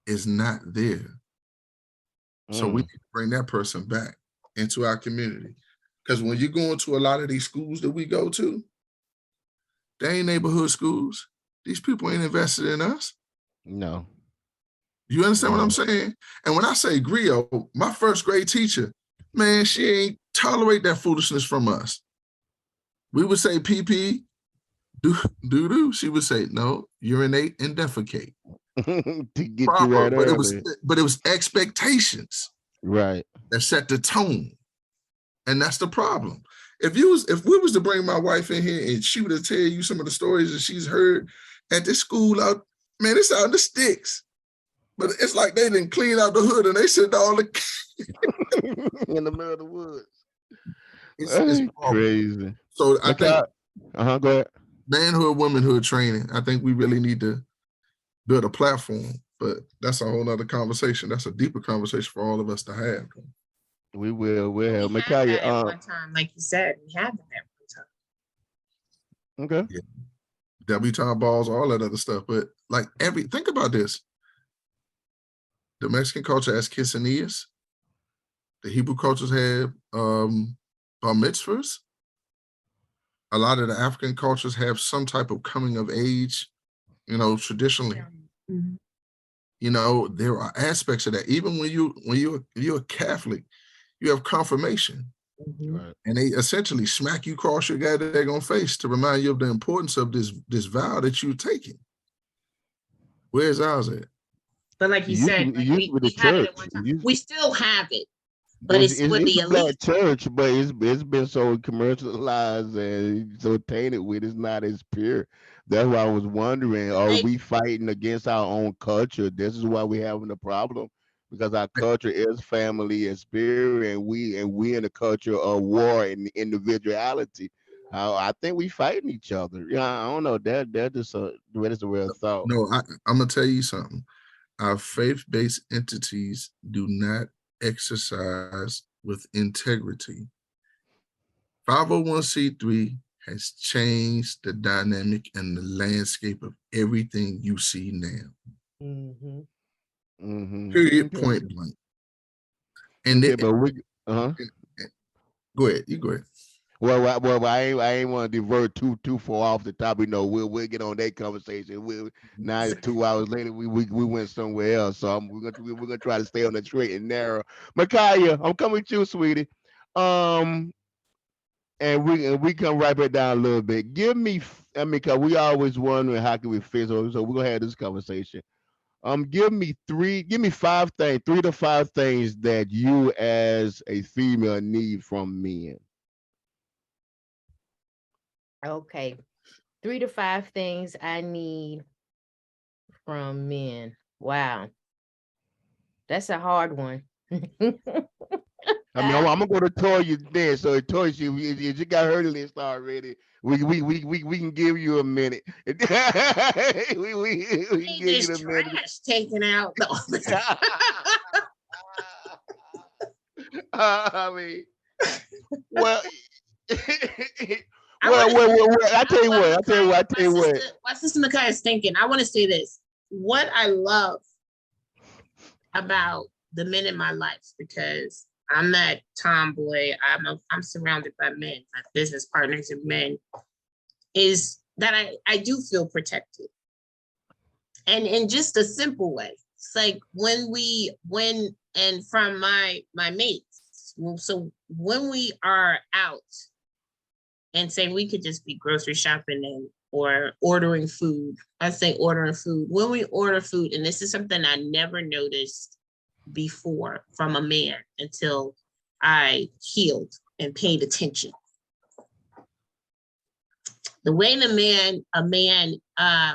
is not there. So we need to bring that person back into our community. Because when you go into a lot of these schools that we go to, they ain't neighborhood schools. These people ain't invested in us. No. You understand what I'm saying? And when I say griot, my first grade teacher, man, she ain't tolerate that foolishness from us. We would say PP, do. She would say, no, urinate and defecate. To get Proper, you right but early. it was expectations Right. that set the tone. And that's the problem. If we was to bring my wife in here and she would tell you some of the stories that she's heard at this school out, man, it's out in the sticks. But it's like they didn't clean out the hood and they sent all the in the middle of the woods. it's crazy. So I think go ahead. Manhood, womanhood training. I think we really need to build a platform, but that's a whole nother conversation. That's a deeper conversation for all of us to have. We'll have We had Micaiah. that at one time, like you said, we had that at one time. Okay. Yeah. W-time balls, all that other stuff. But like think about this. The Mexican culture has quinceañeras. The Hebrew cultures have bar mitzvahs. A lot of the African cultures have some type of coming of age, traditionally. Mm-hmm. There are aspects of that. Even when you're a Catholic, you have confirmation. Mm-hmm. Right. And they essentially smack you across your goddamn face to remind you of the importance of this vow that you're taking. Where's ours at? But like you said, we had it at one time. We still have it, but it's for the elite. Black church, but it's been so commercialized and so tainted with, it's not as pure. That's why I was wondering, are we fighting against our own culture? This is why we're having a problem, because our culture is family and spirit, and we in a culture of war and individuality. I think we fighting each other. Yeah, I don't know. That just a real thought. No, I'm gonna tell you something. Our faith-based entities do not exercise with integrity. 501c3 has changed the dynamic and the landscape of everything you see now. Mm-hmm. Period, Okay. point blank. And Okay, it, but we go ahead, you go ahead. well, I ain't want to divert too far off the topic. No, we'll get on that conversation. Now it's 2 hours later. We went somewhere else. So we're gonna try to stay on the straight and narrow. Micaiah, I'm coming with you, sweetie. Um, and we come right back down a little bit. I mean, cause we always wondering how can we fix. So we're gonna have this conversation. Give me 5 things, 3 to 5 things that you as a female need from men. Okay. 3 to 5 things I need from men. Wow. That's a hard one. I mean, I'm gonna go to Toya then. So Toya, if you got her list already, we can give you a minute. we can Need give you this the minute. trash taken out. No. I mean, well, I want to. I tell you what. I tell you what. I tell you what. My sister Micaiah is thinking. I want to say this. What I love about the men in my life, because I'm that tomboy. I'm surrounded by men, my business partners and men, is that I do feel protected. And in just a simple way. It's like and from my mates. So when we are out and say we could just be grocery shopping or ordering food. I say ordering food. When we order food, and this is something I never noticed before from a man until I healed and paid attention. The way a man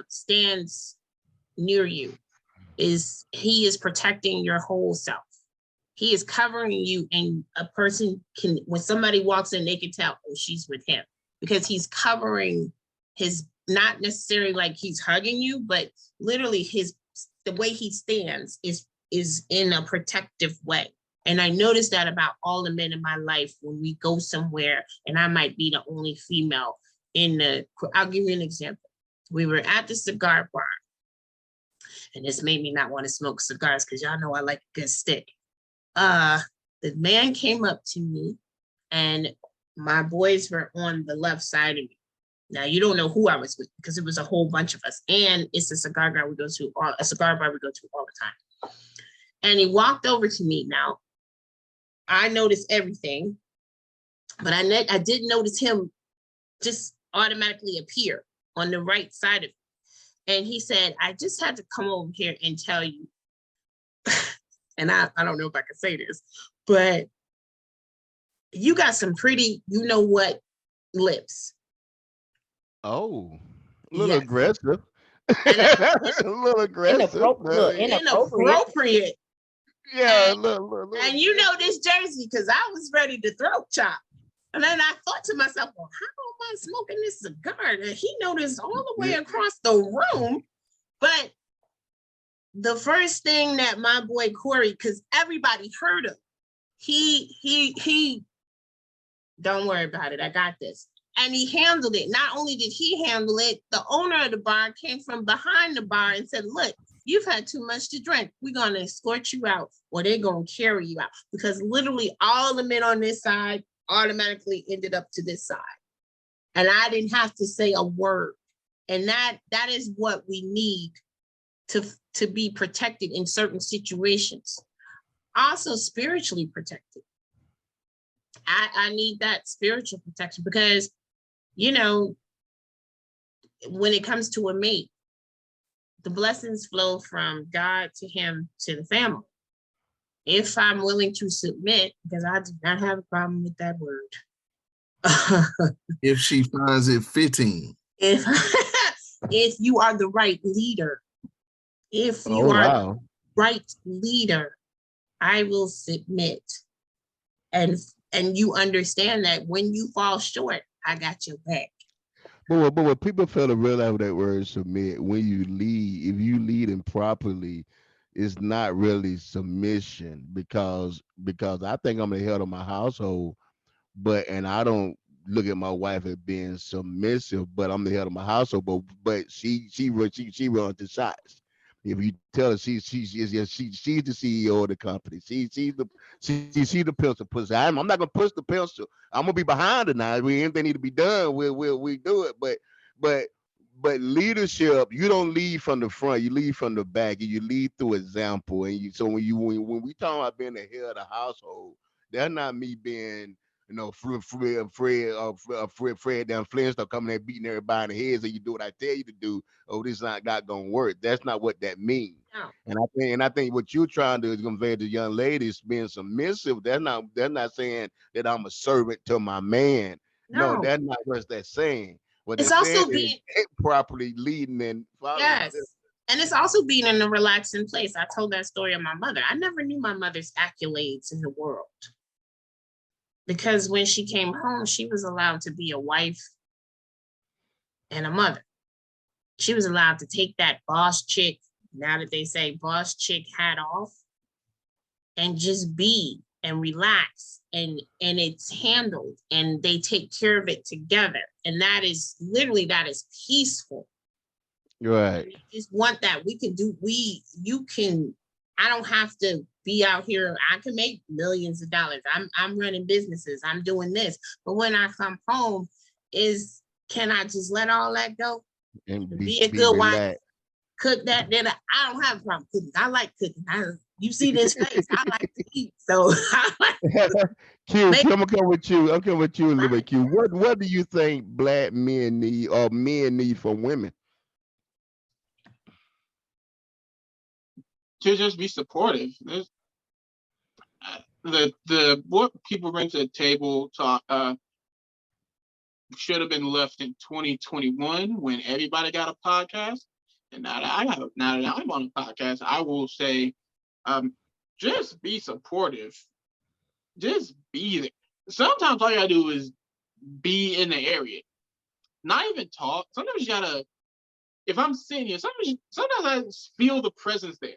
stands near you is he is protecting your whole self. He is covering you, and a person can, when somebody walks in, they can tell, oh, she's with him, because he's covering his, not necessarily like he's hugging you, but literally the way he stands is in a protective way. And I noticed that about all the men in my life when we go somewhere, and I might be the only female I'll give you an example. We were at the cigar bar, and this made me not want to smoke cigars because y'all know I like a good stick. The man came up to me, and my boys were on the left side of me. Now you don't know who I was with because it was a whole bunch of us, and it's a cigar bar we go to all the time. And he walked over to me. Now I noticed everything, but I didn't notice him just automatically appear on the right side of me. And he said, I just had to come over here and tell you, and I don't know if I can say this, but you got some pretty, you know what, lips. Oh, a little Yes. aggressive. And A little aggressive. Inappropriate. Yeah, and you know this Jersey, because I was ready to throat chop. And then I thought to myself, well, how am I smoking this cigar? And he noticed all the way across the room. But the first thing that my boy Corey, because everybody heard him, he don't worry about it. I got this. And he handled it. Not only did he handle it, the owner of the bar came from behind the bar and said, look, you've had too much to drink. We're going to escort you out, or they're going to carry you out. Because literally all the men on this side automatically ended up to this side. And I didn't have to say a word. And that is what we need to be protected in certain situations. Also spiritually protected. I need that spiritual protection because, you know, when it comes to a mate, the blessings flow from God to him to the family. If I'm willing to submit, because I do not have a problem with that word. If she finds it fitting. If you are the right leader, the right leader, I will submit. And you understand that when you fall short, I got your back. But what people fail to realize with that word submit, when you lead, if you lead improperly, it's not really submission because I think I'm the head of my household, and I don't look at my wife as being submissive, but I'm the head of my household. But she runs the shots. If you tell her she's the CEO of the company. She's the pencil pusher. I'm not gonna push the pencil. I'm gonna be behind her now. We anything need to be done, we do it. But but leadership, you don't lead from the front, you lead from the back, and you lead through example. And you so when we talk about being the head of the household, that's not me being Fred down Flintstone coming there beating everybody in the head. So you do what I tell you to do. Oh, this is not gonna work. That's not what that means. No, And I think what you're trying to convey to young ladies being submissive. That's not saying that I'm a servant to my man. No, no. that's not what that's saying. What they're It's saying also is being, properly leading and following. yes. And it's also being in a relaxing place. I told that story of my mother. I never knew my mother's accolades in the world because when she came home, she was allowed to be a wife and a mother. She was allowed to take that boss chick, now that they say boss chick hat off, and just be and relax, and it's handled and they take care of it together. And that is peaceful. Right. I just want that. You can, I don't have to be out here. I can make millions of dollars. I'm running businesses. I'm doing this. But when I come home, can I just let all that go? And Be a good wife, relaxed. cook that dinner. I don't have a problem cooking. I like cooking. You see this face, I like to eat. So I like Q, make, I'm gonna come with you. I'm coming with you a little right. bit. Q, what do you think black men need or men need from women? To just be supportive. The what people bring to the table talk should have been left in 2021 when everybody got a podcast. And now that I'm on a podcast, I will say, just be supportive. Just be there. Sometimes all you gotta do is be in the area. Not even talk. Sometimes you gotta. If I'm sitting here, sometimes I feel the presence there.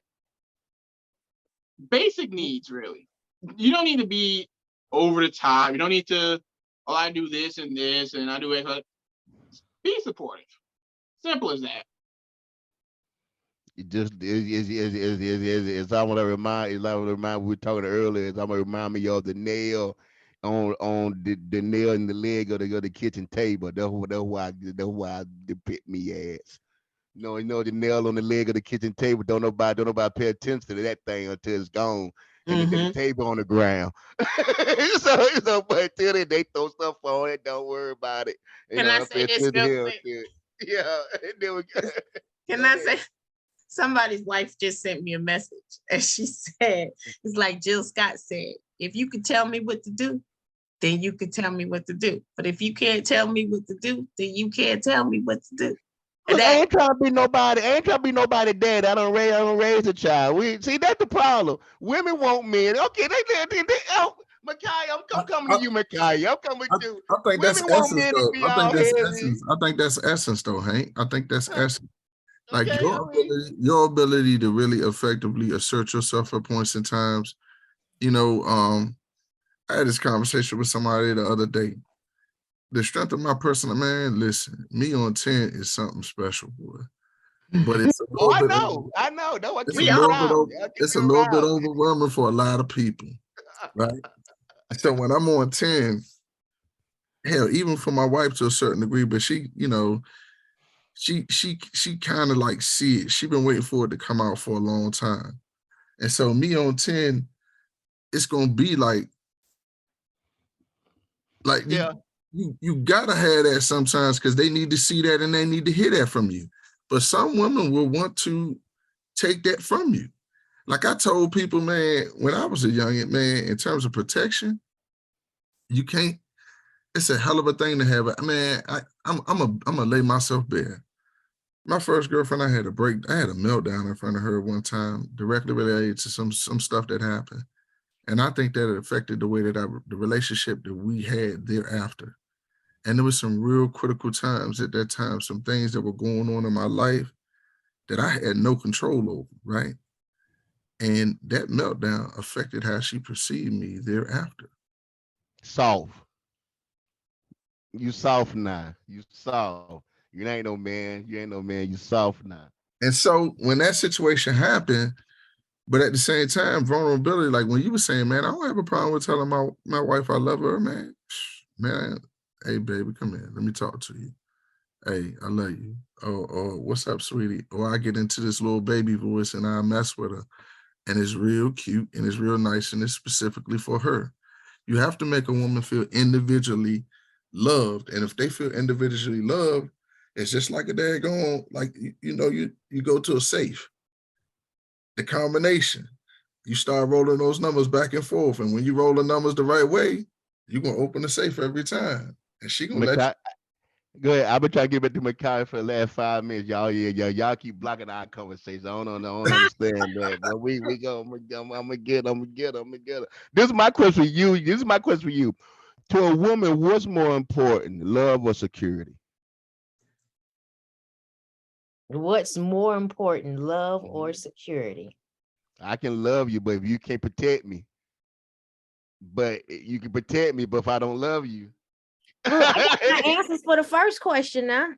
Basic needs, really. You don't need to be over the top. You don't need to. Oh, I do this and I do it. Be supportive. Simple as that. It just it's I'm gonna remind it's like we were talking earlier. It's I'm gonna remind me of the nail on the nail in the leg of the kitchen table. That's why I depict me as. You know the nail on the leg of the kitchen table. Don't nobody pay attention to that thing until it's gone, and then the Mm-hmm. table on the ground. so but until then, they throw stuff on it. Don't worry about it. Can I I say pay this attention real here quick? to it. Yeah, and then we Can go I ahead. say somebody's wife just sent me a message and she said, it's like Jill Scott said, if you could tell me what to do, then you could tell me what to do. But if you can't tell me what to do, then you can't tell me what to do. And Look, I that ain't trying to be nobody. I ain't trying to be nobody dad. I don't raise a child. We see that's the problem. Women want men. Okay, they oh, Micaiah, I'm coming I, to you, Micaiah. I'm coming I, to you. I think that's Women want essence men to though. be all heavy. I think that's essence though, Hank. I think that's Huh, essence. Like okay, I mean, your ability to really effectively assert yourself at points in times. You know, I had this conversation with somebody the other day. The strength of my personal man, listen, me on 10 is something special, boy. But it's a oh, little bit I know. That's what it's a keep we me all little bit around. I'll keep it's a me little bit around. overwhelming for a lot of people, right? So when I'm on 10, hell, even for my wife to a certain degree, but she, she kind of like see it. She been waiting for it to come out for a long time. And so me on 10, it's gonna be like Yeah, you gotta have that sometimes because they need to see that and they need to hear that from you. But some women will want to take that from you. Like I told people, man, when I was a youngin', man, in terms of protection, you can't. It's a hell of a thing to have. Man, I'm a lay myself bare. My first girlfriend, I had a meltdown in front of her one time, directly related to some stuff that happened, and I think that it affected the way that the relationship that we had thereafter. And there was some real critical times at that time, some things that were going on in my life that I had no control over, right? And that meltdown affected how she perceived me thereafter. soft. You soft now. You soft. You ain't no man. You ain't no man. You soft now. And so when that situation happened, but at the same time, vulnerability, like when you were saying, man, I don't have a problem with telling my wife I love her, man. Man, hey, baby, come here. Let me talk to you. Hey, I love you. Oh, what's up, sweetie? Or I get into this little baby voice and I mess with her. And it's real cute and it's real nice and it's specifically for her. You have to make a woman feel individually loved. And if they feel individually loved, it's just like a daggone, like, you go to a safe. The combination, you start rolling those numbers back and forth. And when you roll the numbers the right way, you're going to open the safe every time. And she going to let you. Makai, go ahead. I've been trying to get back to Makai for the last 5 minutes. Y'all keep blocking our conversation. I don't understand that. But we go. I'm gonna get. This is my question for you. To a woman, what's more important, love or security? What's more important, love or Mhm. security? I can love you, but if you can't protect me, but you can protect me, but if I don't love you, Look, I got my answers for the first question now.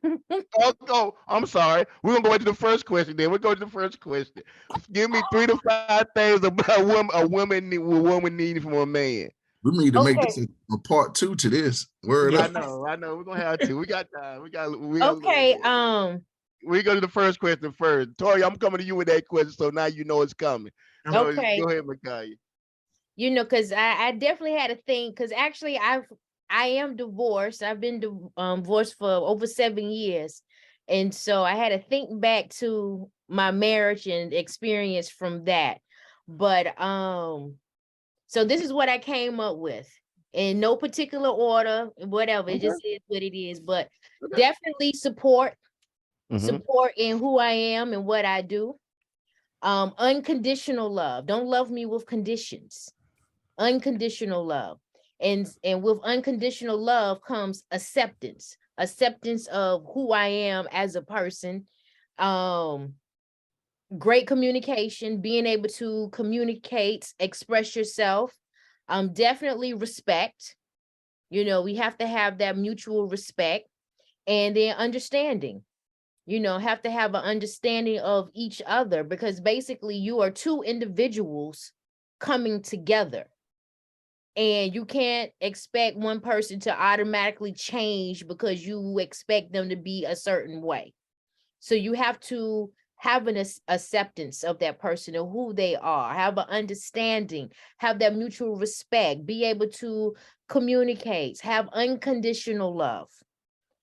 oh, I'm sorry. We're gonna go into the first question. Then we'll go to the first question. Give me 3 to 5 things about a woman needing from a man. We need to make Okay. this a part 2 to this. Word I up. know. We're gonna have to. We got time. We got a little Okay. bit. We go to the first question first. Tori, I'm coming to you with that question, so now you know it's coming. So Okay. go ahead, Micaiah. Because I definitely had to think, because actually I am divorced. I've been divorced for over 7 years. And so I had to think back to my marriage and experience from that. But so this is what I came up with, in no particular order, whatever. It Okay. just is what it is. But Okay. definitely support Mm-hmm. in who I am and what I do. Unconditional love. Don't love me with conditions. Unconditional love. And with unconditional love comes acceptance of who I am as a person. Um Great communication, being able to communicate, express yourself. Definitely respect. We have to have that mutual respect, and then understanding. Have to have an understanding of each other, because basically you are two individuals coming together, and you can't expect one person to automatically change because you expect them to be a certain way. So you have to have an acceptance of that person and who they are, have an understanding, have that mutual respect, be able to communicate, have unconditional love,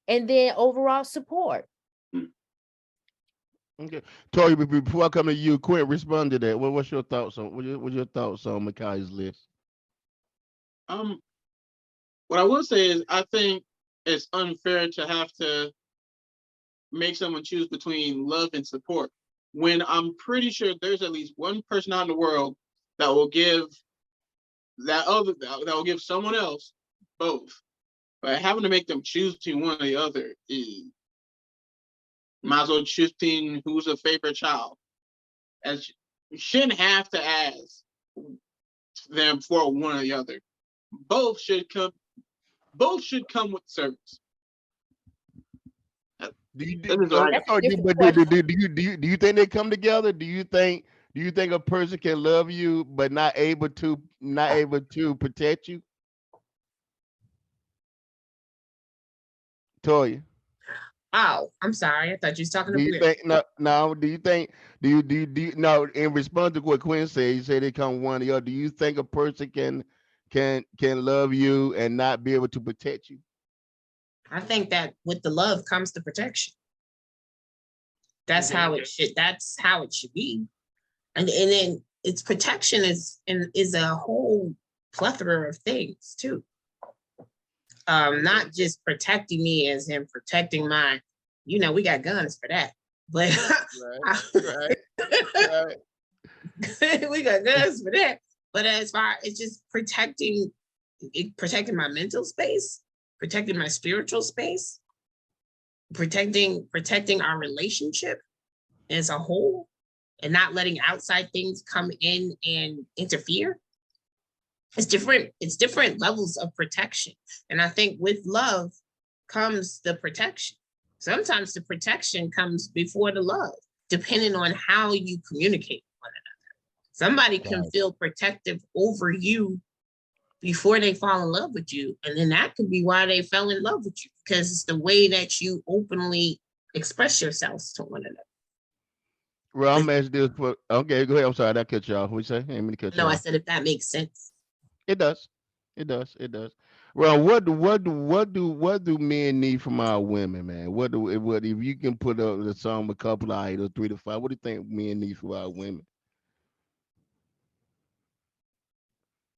and then overall support. Okay. Tori, before I come to you, Quinn, respond to that. What's your thoughts on what's your thoughts on Micaiah's list? Um, what I will say is I think it's unfair to have to make someone choose between love and support when I'm pretty sure there's at least one person out in the world that will give that will give someone else both. But having to make them choose between one or the other is might as well choose between who's a favorite child. As you shouldn't have to ask them for one or the other. Both should come. Both should come with service. That, Do you that is what I got. That's a so do, different but question. do you think they come together? Do you think a person can love you but not able to protect you? Toya, Oh, I'm sorry. I thought you was talking to do you Britt. think no? Do you no? In response to what Quinn said, he said they come one or the other. Do you think a person can love you and not be able to protect you? I think that with the love comes the protection. That's how it should. That's how it should be. And then its protection is a whole plethora of things too. Not just protecting me as in protecting my, we got guns for that. But Right, right. we got guns for that. But as far as just protecting my mental space, protecting my spiritual space, protecting our relationship as a whole, and not letting outside things come in and interfere. It's different levels of protection. And I think with love, comes the protection. Sometimes the protection comes before the love, depending on how you communicate with one another. Somebody can feel protective over you before they fall in love with you. And then that could be why they fell in love with you, because it's the way that you openly express yourselves to one another. Well, I'm asking this for okay. Go ahead. I'm sorry, I cut you off. What you say? I didn't mean to cut you No, I off. said if that makes sense. It does. It does. It does. Well, what do men need from our women, man? What if you can put up the sum a couple of items, 3 to 5? What do you think men need from our women?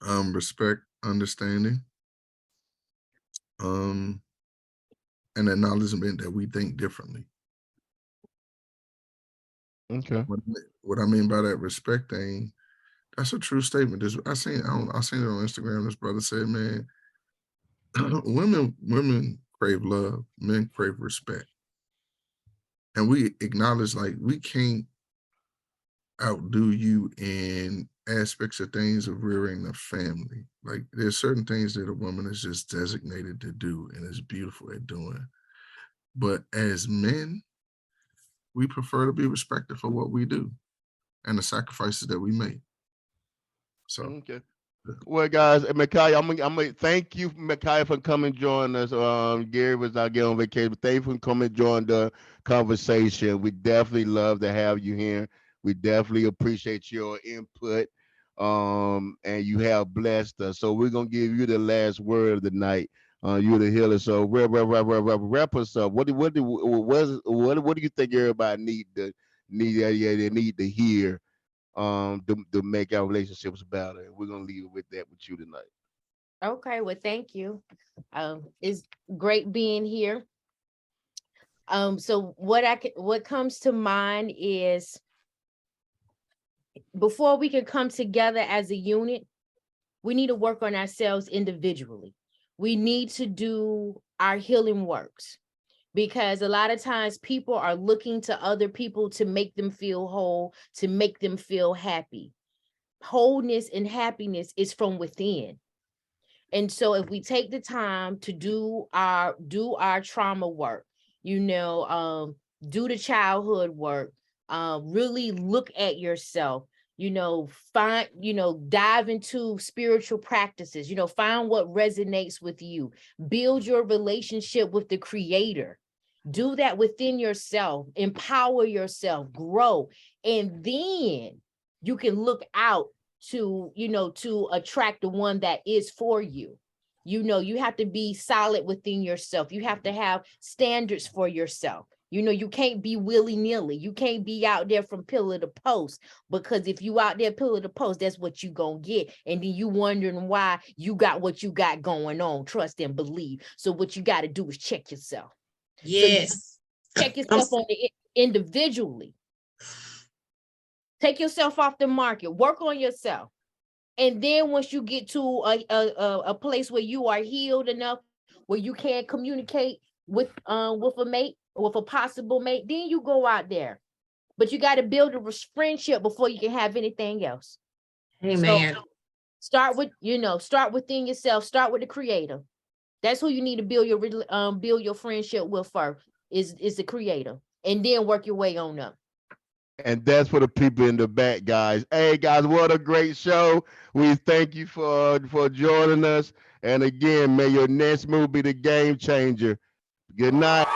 Respect, understanding, and acknowledgement that we think differently. Okay. What I mean by that respect thing, that's a true statement. I seen it on Instagram. This brother said, man, women crave love, men crave respect. And we acknowledge like we can't outdo you in aspects of things of rearing a family. Like there's certain things that a woman is just designated to do and is beautiful at doing. But as men, we prefer to be respected for what we do and the sacrifices that we make. So Okay. Well, guys, Micaiah, I'm gonna thank you, Micaiah, for coming join us. Gary was out getting on vacation, but thank you for coming join the conversation. We definitely love to have you here. We definitely appreciate your input. And you have blessed us. So we're gonna give you the last word of the night. You're the healer. So wrap us up. What do you think everybody they need to hear to make our relationships better. And we're gonna leave it with that with you tonight. Okay, well, thank you. It's great being here. So what comes to mind is before we can come together as a unit, we need to work on ourselves individually. We need to do our healing works, because a lot of times people are looking to other people to make them feel whole, to make them feel happy. Wholeness and happiness is from within. And so if we take the time to do our trauma work, do the childhood work, really look at yourself, dive into spiritual practices, find what resonates with you, build your relationship with the creator. Do that within yourself, empower yourself, grow, and then you can look out to attract the one that is for you. You have to be solid within yourself. You have to have standards for yourself. You can't be willy-nilly. You can't be out there from pillar to post, because if you out there pillar to post, that's what you gonna get. And then you wondering why you got what you got going on. Trust and believe. So what you got to do is check yourself. Yes. So check yourself on the individually. Take yourself off the market. Work on yourself. And then once you get to a place where you are healed enough, where you can communicate with a mate, with a possible mate, then you go out there. But you got to build a friendship before you can have anything else. Amen. So start within yourself. Start with the creator. That's who you need to build your friendship with first, is the creator, and then work your way on up. And that's for the people in the back, guys. Hey, guys, what a great show. We thank you for joining us. And again, may your next move be the game changer. Good night.